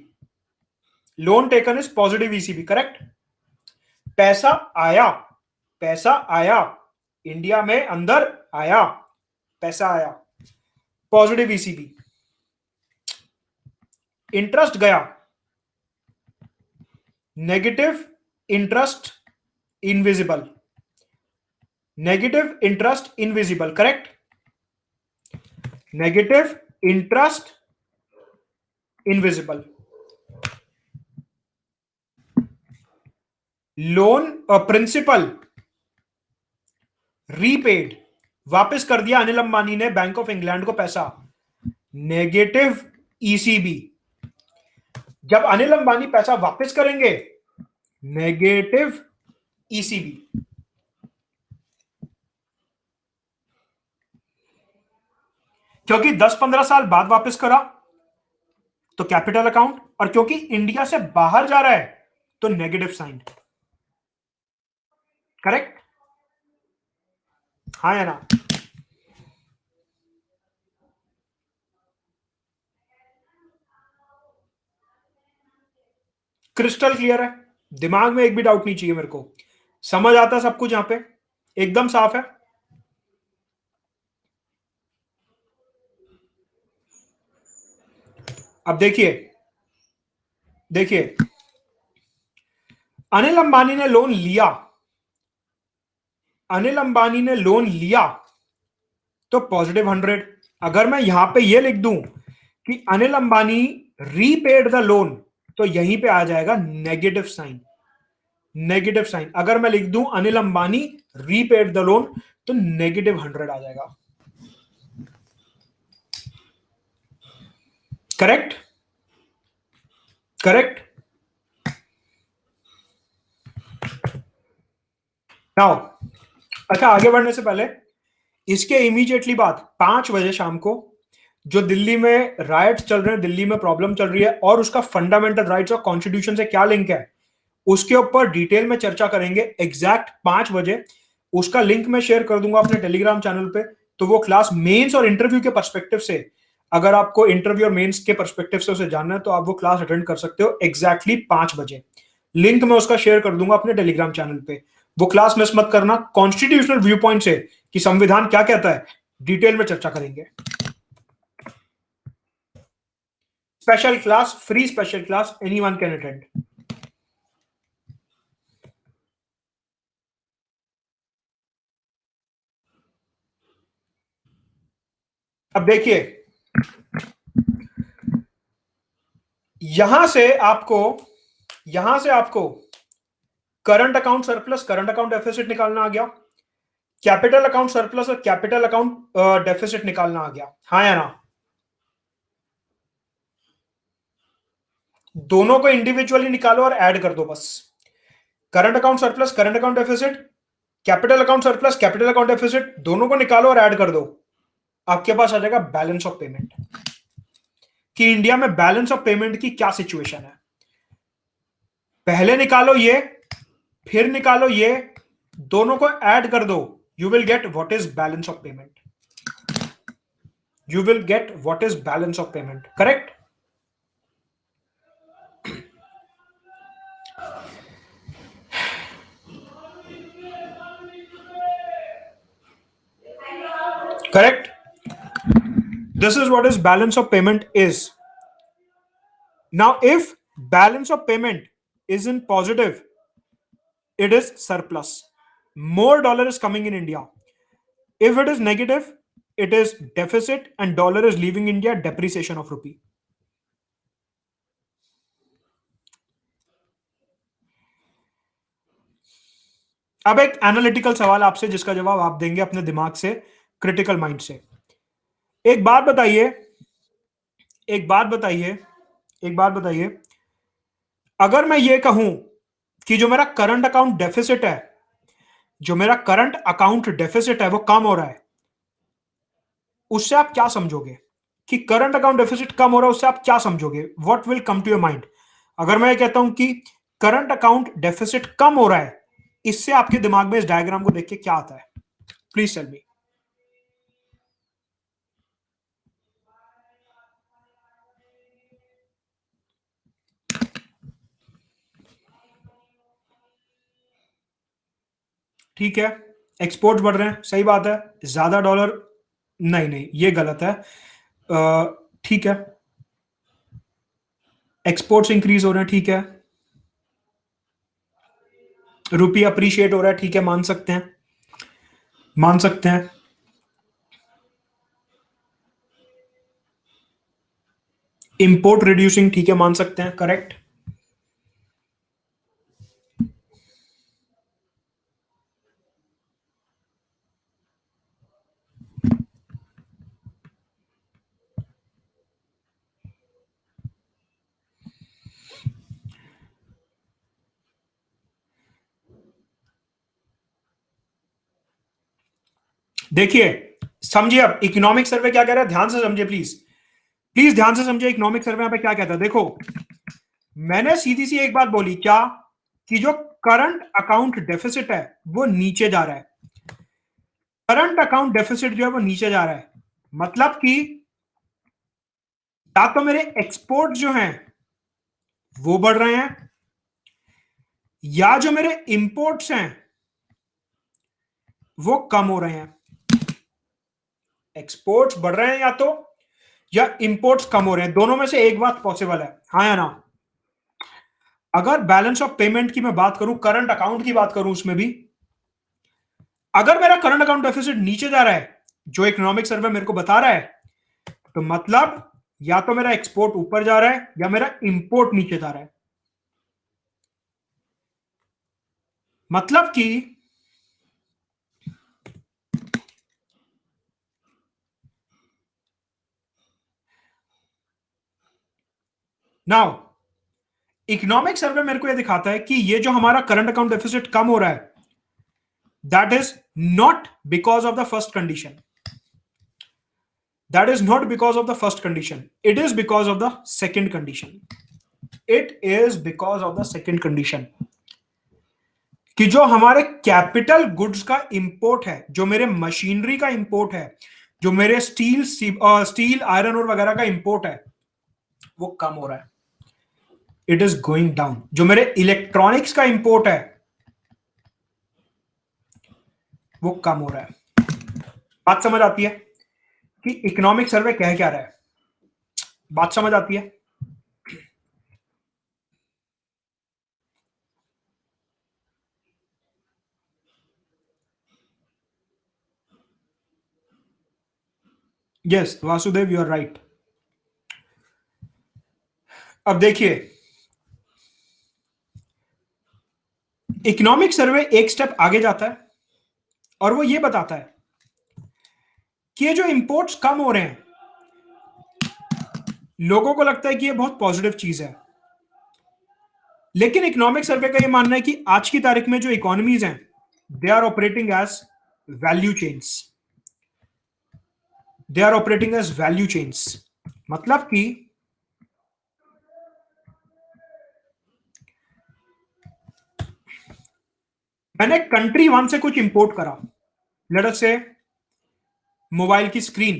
Loan taken is positive ECB, correct? पैसा आया, पैसा आया, इंडिया में अंदर आया, पैसा आया, पॉजिटिव ईसीबी। इंटरेस्ट गया, negative interest invisible, negative interest invisible, correct? Negative interest invisible. Loan principal repaid, वापस कर दिया अनिल अंबानी ने बैंक ऑफ इंग्लैंड को पैसा, नेगेटिव ईसीबी। जब अनिल अंबानी पैसा वापस करेंगे, नेगेटिव ईसीबी। क्योंकि 10-15 साल बाद वापस करा तो कैपिटल अकाउंट, और क्योंकि इंडिया से बाहर जा रहा है तो नेगेटिव साइन, करेक्ट? हाँ या ना? क्रिस्टल क्लियर है, दिमाग में एक भी डाउट नहीं चाहिए मेरे को, समझ आता सब कुछ यहां पे, एकदम साफ है। अब देखिए, देखिए, अनिल अंबानी ने लोन लिया, अनिल अंबानी ने लोन लिया तो पॉजिटिव 100, अगर मैं यहां पे ये लिख दूं कि Anil Ambani repaid the loan, तो यहीं पे आ जाएगा नेगेटिव साइन। नेगेटिव साइन अगर मैं लिख दूं Anil Ambani repaid the loan, तो -100 आ जाएगा। करेक्ट? करेक्ट? नाउ अच्छा, आगे बढ़ने से पहले इसके इमीडिएटली बाद 5 बजे शाम को जो दिल्ली में राइट्स चल रहे हैं, दिल्ली में प्रॉब्लम चल रही है, और उसका फंडामेंटल राइट्स और कॉन्स्टिट्यूशन से क्या लिंक है, उसके ऊपर डिटेल में चर्चा करेंगे एग्जैक्ट 5 बजे। उसका लिंक मैं शेयर कर दूंगा अपने टेलीग्राम चैनल पे। तो वो क्लास मेंस और इंटरव्यू के पर्सपेक्टिव से, अगर आपको इंटरव्यू और मेंस के पर्सपेक्टिव से उसे जानना है, तो आप वो क्लास अटेंड कर सकते हो एग्जैक्टली 5 बजे। लिंक मैं उसका शेयर कर दूंगा अपने टेलीग्राम चैनल पे। वो क्लास मिस मत करना। कॉन्स्टिट्यूशनल व्यू पॉइंट से कि संविधान क्या कहता है, डिटेल में चर्चा करेंगे। Special class, free special class, anyone can attend. अब देखिए, यहां से आपको current account surplus, current account deficit निकालना आ गया, कैपिटल अकाउंट सरप्लस और कैपिटल अकाउंट डेफिसिट निकालना आ गया। हाँ या ना? दोनों को इंडिविजुअली निकालो और ऐड कर दो बस। Current account surplus, current account deficit, capital account surplus, capital account deficit, दोनों को निकालो और ऐड कर दो। आपके पास आ जाएगा बैलेंस ऑफ पेमेंट, कि इंडिया में बैलेंस ऑफ पेमेंट की क्या सिचुएशन है। पहले निकालो ये, फिर निकालो ये, दोनों को ऐड कर दो। You will get what is balance of payment. You will get what is balance of payment. Correct? Correct? This is what is balance of payment is. Now, if balance of payment is in positive, it is surplus. More dollar is coming in India. If it is negative, it is deficit and dollar is leaving India, depreciation of rupee. अब एक analytical सवाल आपसे, जिसका जवाब आप देंगे अपने दिमाग से, क्रिटिकल माइंड से। एक बात बताइए, एक बात बताइए, एक बात बताइए, अगर मैं ये कहूं कि जो मेरा करंट अकाउंट डेफिसिट है, जो मेरा करंट अकाउंट डेफिसिट है वो कम हो रहा है, उससे आप क्या समझोगे? कि करंट अकाउंट डेफिसिट कम हो रहा है, उससे आप क्या समझोगे? What will come to your mind? अगर मैं कहता हूं कि करंट अकाउंट डेफिसिट कम हो रहा है, इससे आपके दिमाग में इस डायग्राम को देख के क्या आता है? Please tell me. ठीक है, एक्सपोर्ट बढ़ रहे हैं, सही बात है। ज्यादा डॉलर, नहीं नहीं, ये गलत है। ठीक है, एक्सपोर्ट्स इंक्रीज हो रहे हैं, ठीक है। रुपी अप्रिशिएट हो रहा है, ठीक है, मान सकते हैं, मान सकते हैं। इंपोर्ट रिड्यूसिंग, ठीक है, मान सकते हैं, करेक्ट। देखिए, समझिए, अब इकोनॉमिक सर्वे क्या कह रहा है, ध्यान से समझिए प्लीज। प्लीज ध्यान से समझिए, इकोनॉमिक सर्वे यहाँ पे क्या कहता है। देखो, मैंने सीधी सी एक बात बोली क्या, कि जो करंट अकाउंट डेफिसिट है वो नीचे जा रहा है। करंट अकाउंट डेफिसिट जो है वो नीचे जा रहा है, मतलब कि या तो मेरे एक्सपोर्ट जो हैं वो बढ़ रहे हैं, या जो मेरे इंपोर्ट्स हैं वो कम हो रहे हैं। एक्सपोर्ट्स बढ़ रहे हैं या तो, या इंपोर्ट्स कम हो रहे हैं, दोनों में से एक बात पॉसिबल है। हाँ या ना? अगर बैलेंस ऑफ पेमेंट की मैं बात करूं, करंट अकाउंट की बात करूं, उसमें भी अगर मेरा करंट अकाउंट डेफिसिट नीचे जा रहा है, जो इकोनॉमिक सर्वे मेरे को बता रहा है तो मतलब या तो मेरा एक्सपोर्ट ऊपर जा रहा है या मेरा इंपोर्ट नीचे जा रहा है। मतलब कि नाउ इकोनॉमिक सर्वे मेरे को यह दिखाता है कि ये जो हमारा करंट अकाउंट डेफिसिट कम हो रहा है, that is not because of the first condition. That is not because of the first condition. It is because of the second condition. It is because of the second condition. कि जो हमारे capital goods का import है, जो मेरे machinery का import है, जो मेरे स्टील आयरन और वगैरह का इंपोर्ट है, वो कम हो रहा है। It is going down. जो मेरे इलेक्ट्रॉनिक्स का इंपोर्ट है वो कम हो रहा है। बात समझ आती है कि इकोनॉमिक सर्वे कह क्या रहा है? बात समझ आती है? Yes Vasudev, you are right. अब देखिए, इकोनॉमिक सर्वे एक स्टेप आगे जाता है और वो ये बताता है कि ये जो इंपोर्ट्स कम हो रहे हैं, लोगों को लगता है कि ये बहुत पॉजिटिव चीज है, लेकिन इकोनॉमिक सर्वे का ये मानना है कि आज की तारीख में जो इकोनॉमीज हैं, they are operating as value chains. They are operating as value chains. मतलब कि मैंने कंट्री वन से कुछ इंपोर्ट करा, लेट अस से मोबाइल की स्क्रीन।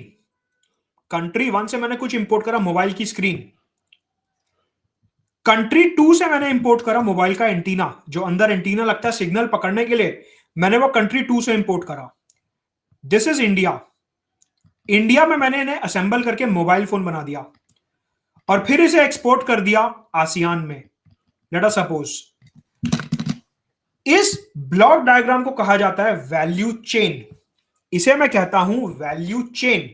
कंट्री वन से मैंने कुछ इंपोर्ट करा, मोबाइल की स्क्रीन। कंट्री टू से मैंने इंपोर्ट करा मोबाइल का एंटीना, जो अंदर एंटीना लगता है सिग्नल पकड़ने के लिए, मैंने वो कंट्री टू से इंपोर्ट करा। This is India. इंडिया में मैंने इन्हें असेंबल करके मोबाइल फोन बना दिया और फिर इसे एक्सपोर्ट कर दिया आसियान में। लेट अस सपोज, इस ब्लॉक डायग्राम को कहा जाता है वैल्यू चेन। इसे मैं कहता हूं वैल्यू चेन।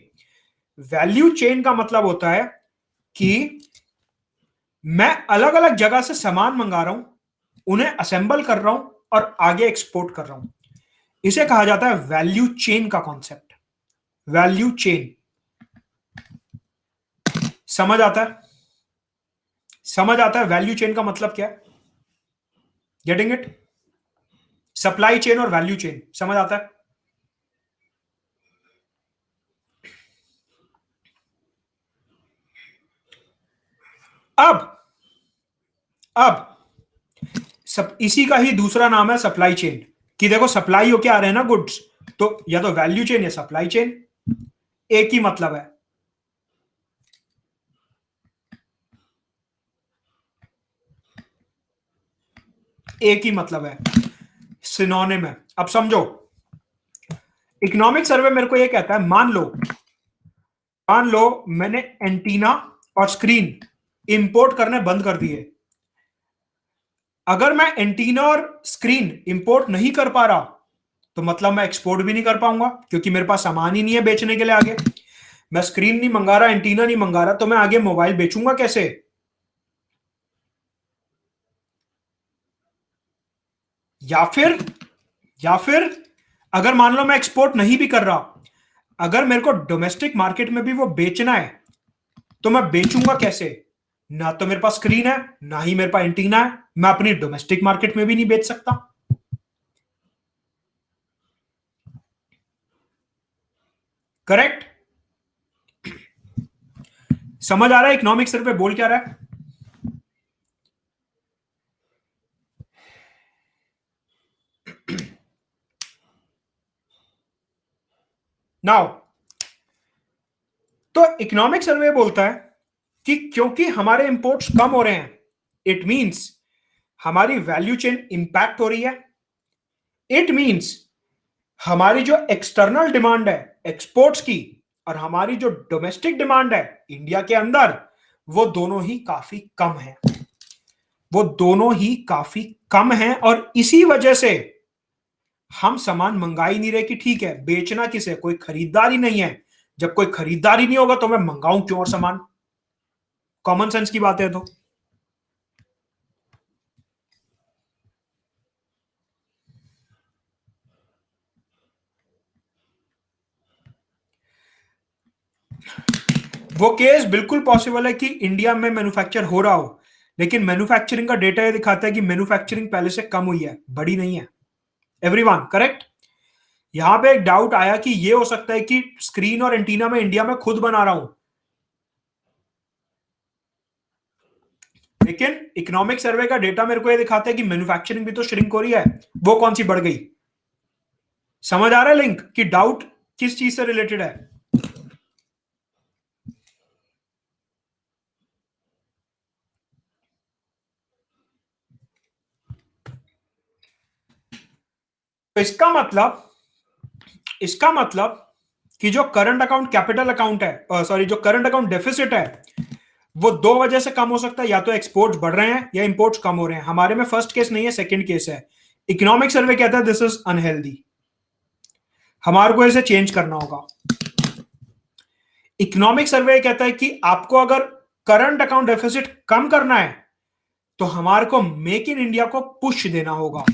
वैल्यू चेन का मतलब होता है कि मैं अलग अलग जगह से सामान मंगा रहा हूं, उन्हें असेंबल कर रहा हूं और आगे एक्सपोर्ट कर रहा हूं। इसे कहा जाता है वैल्यू चेन का कॉन्सेप्ट। वैल्यू चेन समझ आता है? समझ आता है वैल्यू चेन का मतलब क्या है? Getting it? सप्लाई चेन और वैल्यू चेन समझ आता है? अब सब इसी का ही दूसरा नाम है सप्लाई चेन। कि देखो सप्लाई हो क्या आ रहे हैं ना गुड्स, तो या तो वैल्यू चेन या सप्लाई चेन, एक ही मतलब है। एक ही मतलब है, सिनोनिम है। अब समझो, इकोनॉमिक सर्वे मेरे को ये कहता है, मान लो मैंने एंटीना और स्क्रीन इंपोर्ट करने बंद कर दिए। अगर मैं एंटीना और स्क्रीन इंपोर्ट नहीं कर पा रहा, तो मतलब मैं एक्सपोर्ट भी नहीं कर पाऊंगा, क्योंकि मेरे पास सामान ही नहीं है बेचने के लिए आगे। मैं स्क्रीन नहीं मंगा रहा, एंटीना नहीं मंगा रहा, तो मैं आगे मोबाइल बेचूंगा कैसे? या फिर या फिर अगर मान लो मैं एक्सपोर्ट नहीं भी कर रहा, अगर मेरे को डोमेस्टिक मार्केट में भी वो बेचना है, तो मैं बेचूंगा कैसे? ना तो मेरे पास स्क्रीन है, ना ही मेरे पास एंटीना है, मैं अपनी डोमेस्टिक मार्केट में भी नहीं बेच सकता। करेक्ट? समझ आ रहा है इकोनॉमिक सर्वे बोल क्या रहा है? नाउ, तो इकोनॉमिक सर्वे बोलता है कि क्योंकि हमारे इंपोर्ट्स कम हो रहे हैं, इट मींस हमारी वैल्यू चेन इंपैक्ट हो रही है। इट मींस हमारी जो एक्सटर्नल डिमांड है एक्सपोर्ट्स की, और हमारी जो डोमेस्टिक डिमांड है इंडिया के अंदर, वो दोनों ही काफी कम है। वो दोनों ही काफी कम है, और इसी वजह से हम सामान मंगा ही नहीं रहे। कि ठीक है, बेचना किसे, कोई खरीदार ही नहीं है, जब कोई खरीदार ही नहीं होगा तो मैं मंगाऊं क्यों और सामान? कॉमन सेंस की बात है। तो वो केस बिल्कुल पॉसिबल है कि इंडिया में मैन्युफैक्चर हो रहा हो, लेकिन मैन्युफैक्चरिंग का डेटा ये दिखाता है कि मैन्युफैक्चरिंग पहले से कम हुई है, बड़ी नहीं है। Everyone correct? यहां पे एक डाउट आया कि ये हो सकता है कि स्क्रीन और एंटीना में इंडिया में खुद बना रहा हूं, लेकिन इकोनॉमिक सर्वे का डेटा मेरे को ये दिखाता है कि मैन्युफैक्चरिंग भी तो श्रिंक हो रही है। वो कौन सी बढ़ गई? समझ आ रहा है लिंक कि डाउट किस चीज से रिलेटेड है? तो इसका मतलब कि जो करंट अकाउंट कैपिटल अकाउंट है, सॉरी, जो करंट अकाउंट डेफिसिट है, वो दो वजह से कम हो सकता है। या तो एक्सपोर्ट्स बढ़ रहे हैं या इंपोर्ट्स कम हो रहे हैं। हमारे में फर्स्ट केस नहीं है, सेकंड केस है। इकोनॉमिक सर्वे कहता है दिस इज अनहेल्दी, हमारे को इसे चेंज करना होगा। इकोनॉमिक सर्वे कहता है कि आपको अगर करंट अकाउंट डेफिसिट कम करना है तो हमारे को मेक इन इंडिया को पुश देना होगा।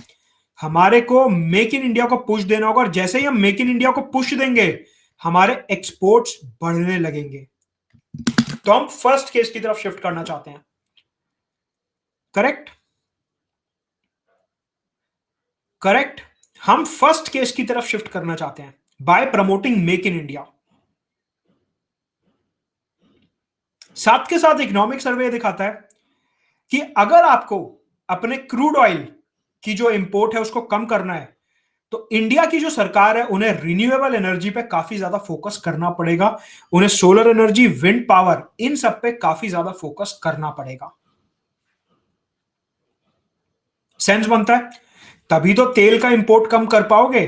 हमारे को मेक इन इंडिया को पुश देना होगा, और जैसे ही हम मेक इन इंडिया को पुश देंगे हमारे एक्सपोर्ट्स बढ़ने लगेंगे। तो हम फर्स्ट केस की तरफ शिफ्ट करना चाहते हैं। करेक्ट? करेक्ट। हम फर्स्ट केस की तरफ शिफ्ट करना चाहते हैं bye promoting make in India. साथ के साथ इकोनॉमिक सर्वे दिखाता है कि अगर आपको अपने क्रूड ऑयल की जो इंपोर्ट है उसको कम करना है तो इंडिया की जो सरकार है उन्हें रिन्यूएबल एनर्जी पे काफी ज्यादा फोकस करना पड़ेगा। उन्हें सोलर एनर्जी, विंड पावर, इन सब पे काफी ज्यादा फोकस करना पड़ेगा। सेंस बनता है? तभी तो तेल का इंपोर्ट कम कर पाओगे।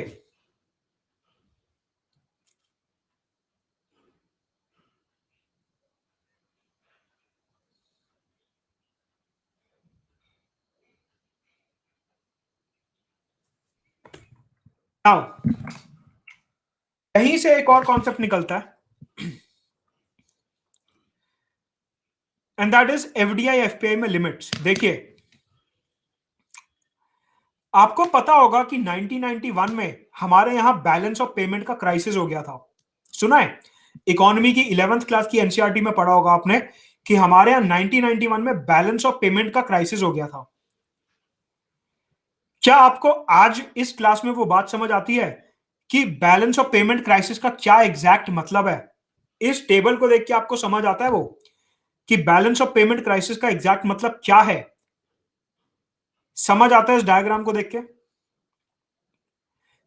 नाउ यहीं से एक और कॉन्सेप्ट निकलता है, and that is FDI FPI में लिमिट्स। देखिए, आपको पता होगा कि 1991 में हमारे यहां बैलेंस ऑफ पेमेंट का क्राइसिस हो गया था। सुना है? इकोनॉमी की 11th क्लास की एनसीईआरटी में पढ़ा होगा आपने कि हमारे यहां 1991 में बैलेंस ऑफ पेमेंट का क्राइसिस हो गया था। क्या आपको आज इस क्लास में वो बात समझ आती है कि बैलेंस ऑफ पेमेंट क्राइसिस का क्या एग्जैक्ट मतलब है? इस टेबल को देख के आपको समझ आता है वो कि बैलेंस ऑफ पेमेंट क्राइसिस का एग्जैक्ट मतलब क्या है? समझ आता है इस डायग्राम को देख के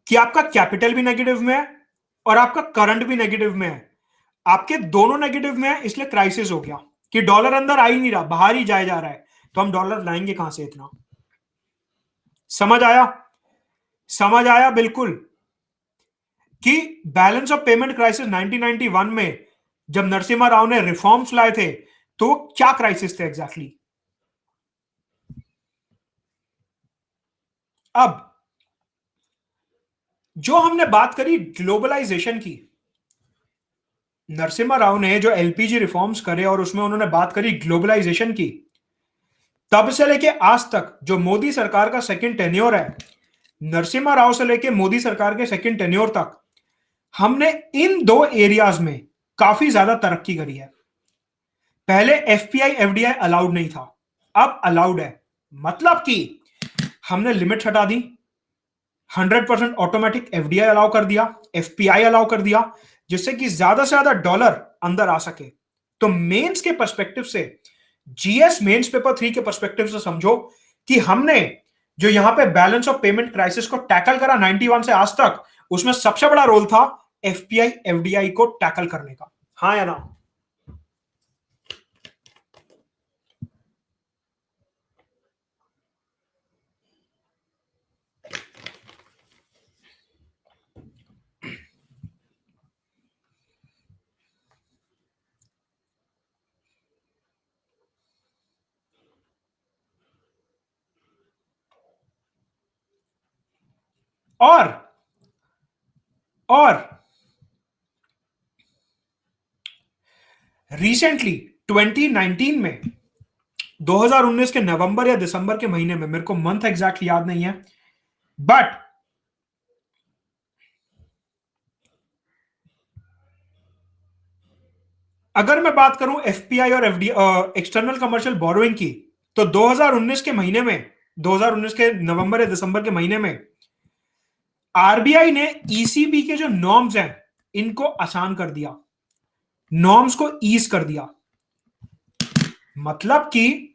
कि आपका कैपिटल भी नेगेटिव में है और आपका करंट भी नेगेटिव में है। आपके दोनों नेगेटिव में है, इसलिए क्राइसिस हो गया कि डॉलर अंदर आ ही नहीं रहा, बाहर ही जाए जा रहा है। तो हम डॉलर लाएंगे कहां से इतना? समझ आया? समझ आया बिल्कुल कि बैलेंस ऑफ पेमेंट क्राइसिस 1991 में जब नरसिम्हा राव ने रिफॉर्म्स लाए थे तो क्या क्राइसिस थे एग्जैक्टली? अब जो हमने बात करी ग्लोबलाइजेशन की, नरसिम्हा राव ने जो एलपीजी रिफॉर्म्स करे और उसमें उन्होंने बात करी ग्लोबलाइजेशन की, तब से लेके आज तक जो मोदी सरकार का सेकंड टेन्योर है, नरसिम्हा राव से लेके मोदी सरकार के सेकंड टेन्योर तक हमने इन दो एरियाज में काफी ज्यादा तरक्की करी है। पहले एफपीआई एफडीआई अलाउड नहीं था, अब अलाउड है। मतलब कि हमने लिमिट हटा दी, 100% ऑटोमेटिक एफडीआई अलाउ कर दिया, एफपीआई अलाउ कर दिया, जिससे कि ज्यादा से ज्यादा डॉलर अंदर आ सके। तो मेंस के पर्सपेक्टिव से, जीएस मेंस पेपर 3 के पर्सपेक्टिव से समझो कि हमने जो यहां पे बैलेंस ऑफ पेमेंट क्राइसिस को टैकल करा 91 से आज तक, उसमें सबसे बड़ा रोल था एफपीआई एफडीआई को टैकल करने का। हाँ या ना? और और रिसेंटली 2019 में, 2019 के नवंबर या दिसंबर के महीने में, मेरे को मंथ एग्जैक्टली याद नहीं है, बट अगर मैं बात करूं एफपीआई और एफडी, एक्सटर्नल कमर्शियल बोरोइंग की, तो 2019 के महीने में, 2019 के नवंबर या दिसंबर के महीने में आरबीआई ने ईसीबी के जो नॉर्म्स हैं इनको आसान कर दिया, नॉर्म्स को ईज कर दिया। मतलब कि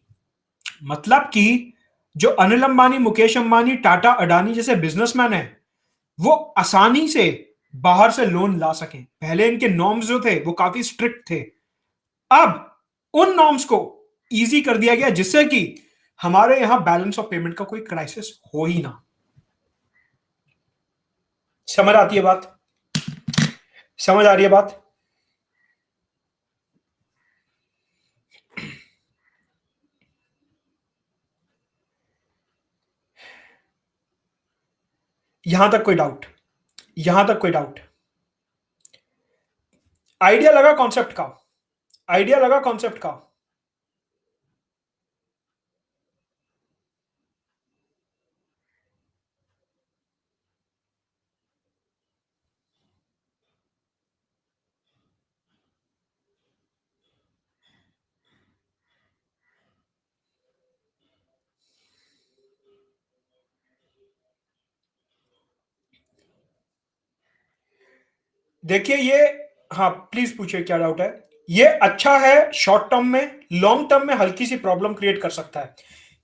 मतलब कि जो अनिल अंबानी, मुकेश अंबानी, टाटा, अडानी जैसे बिजनेसमैन हैं, वो आसानी से बाहर से लोन ला सकें। पहले इनके नॉर्म्स जो थे वो काफी स्ट्रिक्ट थे, अब उन नॉर्म्स को इजी कर दिया गया, जिससे कि हमारे यहां बैलेंस ऑफ पेमेंट का कोई क्राइसिस हो ही ना। समझ आती है बात? समझ आ रही है बात? यहां तक कोई डाउट? यहां तक कोई डाउट? आइडिया लगा कॉन्सेप्ट का? आइडिया लगा कॉन्सेप्ट का? देखिए ये, हाँ प्लीज पूछिए क्या डाउट है। ये अच्छा है शॉर्ट टर्म में, लॉन्ग टर्म में हल्की सी प्रॉब्लम क्रिएट कर सकता है।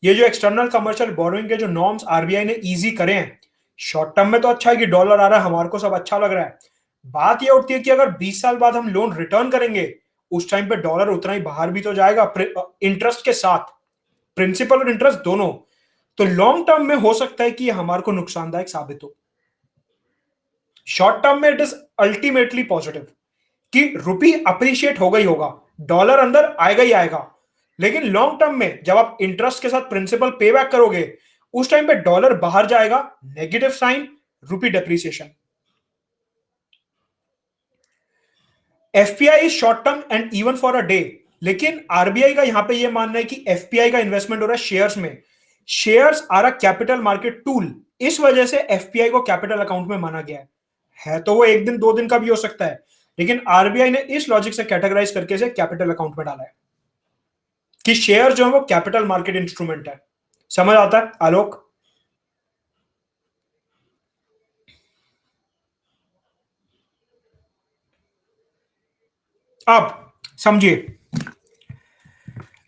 ये जो एक्सटर्नल कमर्शियल बोरोइंग के जो नॉर्म्स आरबीआई ने इजी करे हैं, शॉर्ट टर्म में तो अच्छा है कि डॉलर आ रहा है, हमारे को सब अच्छा लग रहा है। बात ये उठती है कि अगर 20 साल बाद हम लोन रिटर्न करेंगे, उस टाइम पे डॉलर उतना ही बाहर भी तो जाएगा, इंटरेस्ट के साथ, प्रिंसिपल और इंटरेस्ट दोनों। तो लॉन्ग टर्म में हो सकता है कि ये हमारे को नुकसानदायक साबित हो। शॉर्ट टर्म में इट इज अल्टीमेटली पॉजिटिव कि रुपी अप्रिशिएट होगा ही होगा, डॉलर अंदर आएगा ही आएगा। लेकिन लॉन्ग टर्म में जब आप इंटरेस्ट के साथ प्रिंसिपल पे बैक करोगे, उस टाइम पे डॉलर बाहर जाएगा, negative sign, rupee depreciation. FPI is short term and even for a day. लेकिन आरबीआई का यहां पे यह मानना है कि एफपीआई का इन्वेस्टमेंट हो रहा है शेयर्स में। Shares are a capital market tool, इस वजह से एफपीआई को कैपिटल अकाउंट में माना गया है। तो वो एक दिन दो दिन का भी हो सकता है, लेकिन आरबीआई ने इस लॉजिक से कैटेगराइज करके इसे कैपिटल अकाउंट में डाला है कि शेयर जो है वो कैपिटल मार्केट इंस्ट्रूमेंट है। समझ आता है आलोक? अब समझिए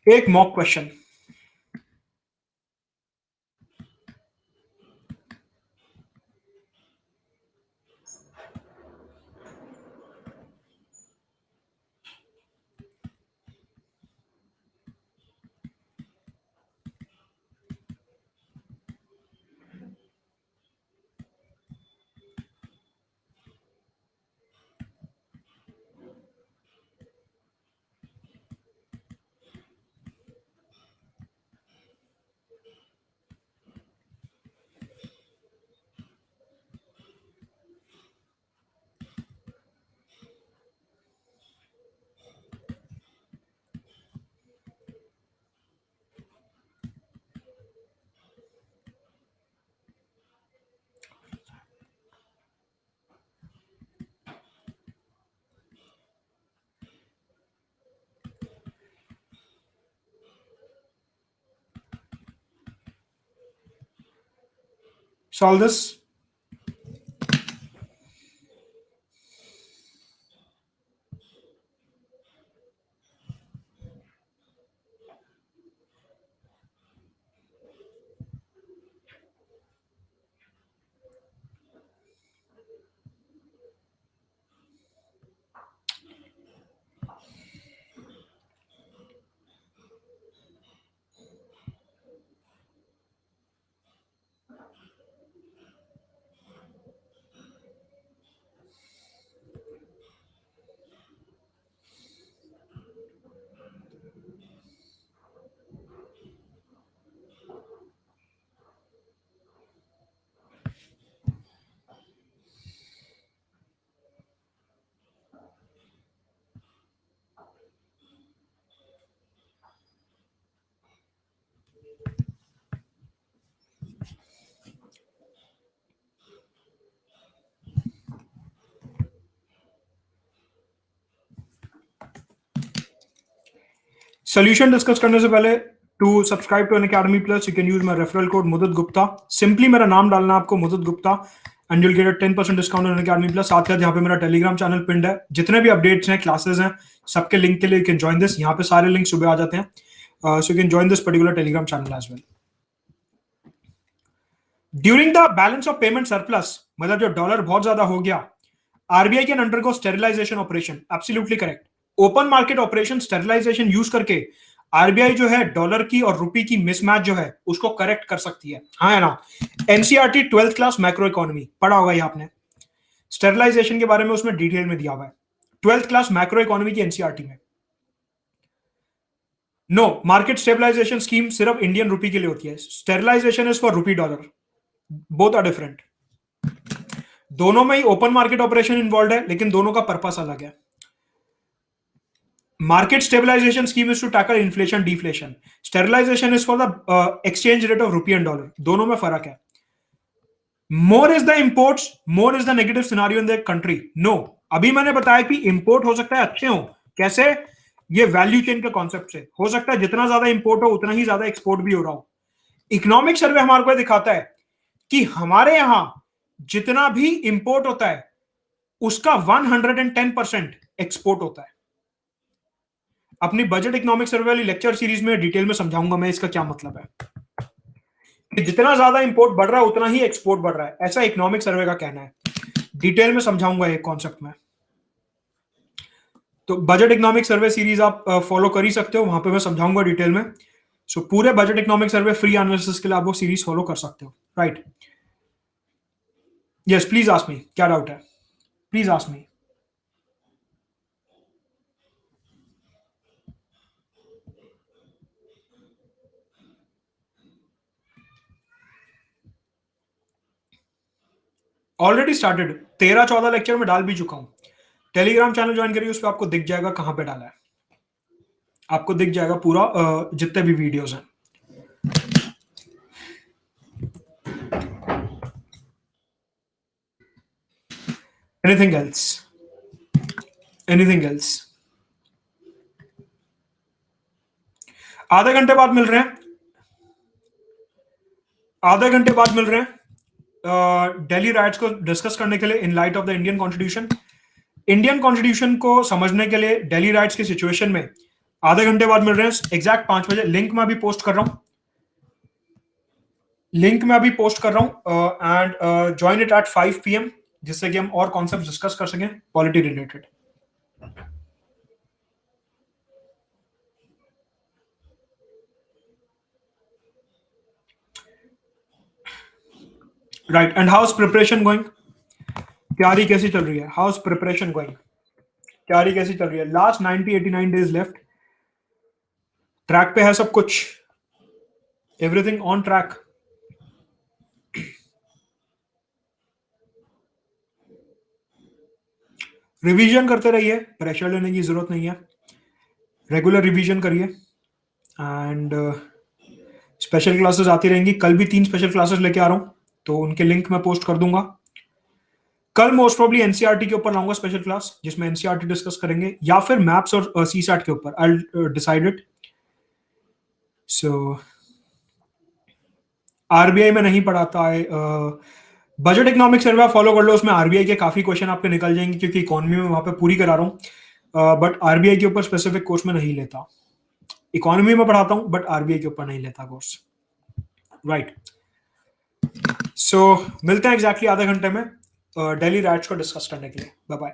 एक mock question. Solve this. Solution discuss करने से पहले to subscribe to Unacademy plus you can use my referral code Mudat Gupta. Simply मेरा नाम डालना आपको Mudat Gupta and you'll get a 10% discount on Unacademy plus. साथ साथ यहाँ पे मेरा टेलीग्राम चैनल पिंड है. जितने भी अपडेट्स हैं, क्लासेस हैं, सबके लिंक के लिए यू कैन ज्वाइन दिस. यहाँ पे सारे लिंक सुबह आ जाते हैं. So you can join this particular Telegram channel as well. During the balance of payment surplus, मतलब जो डॉलर बहुत ज्यादा हो गया, RBI can undergo sterilization operation. Absolutely correct. Open market operation sterilization use करके आरबीआई जो है डॉलर की और रुपी की मिसमैच जो है उसको करेक्ट कर सकती है. हाँ है ना. NCERT 12th class macro economy पढ़ा होगा ये आपने. स्टेरिलाइजेशन के बारे में उसमें डिटेल में दिया हुआ है 12th क्लास मैक्रो इकोनॉमी की एनसीईआरटी में. नो, मार्केट स्टेबलाइजेशन स्कीम सिर्फ इंडियन रुपी के लिए होती है. Sterilization is for rupee dollar. Both are different. दोनों में ही ओपन मार्केट ऑपरेशन इन्वॉल्व है, लेकिन दोनों का पर्पस अलग है. Market stabilization scheme is to tackle inflation, deflation. Sterilization is for the exchange rate of rupee and dollar. दोनों में फर्क है. More is the imports, more is the negative scenario in the country. No, अभी मैंने बताया कि import हो सकता है अच्छे हो. कैसे? ये वैल्यू चेन के कॉन्सेप्ट से हो सकता है. जितना ज्यादा इंपोर्ट हो उतना ही ज्यादा एक्सपोर्ट भी हो रहा हो. इकोनॉमिक सर्वे हमारे को दिखाता है कि हमारे यहां जितना भी इंपोर्ट होता है उसका 110% एक्सपोर्ट होता है. अपनी बजट इकोनॉमिक सर्वे वाली लेक्चर सीरीज में डिटेल में समझाऊंगा मैं इसका क्या मतलब है. कि जितना ज्यादा इंपोर्ट बढ़ रहा है उतना ही एक्सपोर्ट बढ़ रहा है, ऐसा इकोनॉमिक सर्वे का कहना है. डिटेल में समझाऊंगा एक कॉन्सेप्ट में. तो बजट इकोनॉमिक सर्वे सीरीज आप फॉलो कर ही सकते हो, वहां पे मैं समझाऊंगा डिटेल में. सो पूरे budget economic survey free analysis के लिए आप वो सीरीज फॉलो कर सकते हो. Right. Yes, please ask me. क्या डाउट है? Please ask me. Already started. 13-14 lecture में डाल भी चुका हूं. टेलीग्राम चैनल ज्वाइन करिए, उस पर आपको दिख जाएगा कहां पे डाला है. आपको दिख जाएगा पूरा जितने भी वीडियोस हैं. Anything else? Anything else? आधे घंटे बाद मिल रहे हैं. आधे घंटे बाद मिल रहे हैं दिल्ली राइट्स को डिस्कस करने के लिए in light of the Indian constitution. Indian constitution को समझने के लिए दिल्ली राइट्स की सिचुएशन में आधे घंटे बाद मिल रहे हैं एग्जैक्ट 5 बजे. लिंक में अभी पोस्ट कर रहा हूं. And join it at 5 PM जिससे कि हम और कॉन्सेप्ट डिस्कस कर सकें polity related. Right. And house preparation going? तैयारी कैसी चल रही है? House preparation going? तैयारी कैसी चल रही है? Last 90-89 days left. ट्रैक पे है सब कुछ? Everything on track? रिवीजन करते रहिए, प्रेशर लेने की जरूरत नहीं है. रेगुलर रिवीजन करिए एंड स्पेशल क्लासेस आती रहेंगी. कल भी 3 स्पेशल क्लासेस लेके आ रहा हूं, तो उनके लिंक मैं पोस्ट कर दूंगा. कल मोस्ट प्रोबब्ली एनसीईआरटी के ऊपर लाऊंगा स्पेशल क्लास, जिसमें एनसीईआरटी डिस्कस करेंगे, या फिर मैप्स और सीसैट के ऊपर. I will decide it. So RBI में नहीं पढ़ाता है. बजट इकोनॉमिक सर्वे फॉलो कर लो, उसमें आरबीआई के काफी क्वेश्चन आपके निकल जाएंगे, क्योंकि इकोनॉमी में वहां पे पूरी करा रहा हूँ. बट आरबीआई के ऊपर स्पेसिफिक कोर्स में नहीं लेता. इकोनॉमी में पढ़ाता हूँ बट आरबीआई के ऊपर नहीं लेता कोर्स. राइट. सो मिलते हैं एग्जैक्टली आधे घंटे में दिल्ली राइट्स को डिस्कस करने के लिए. Bye bye.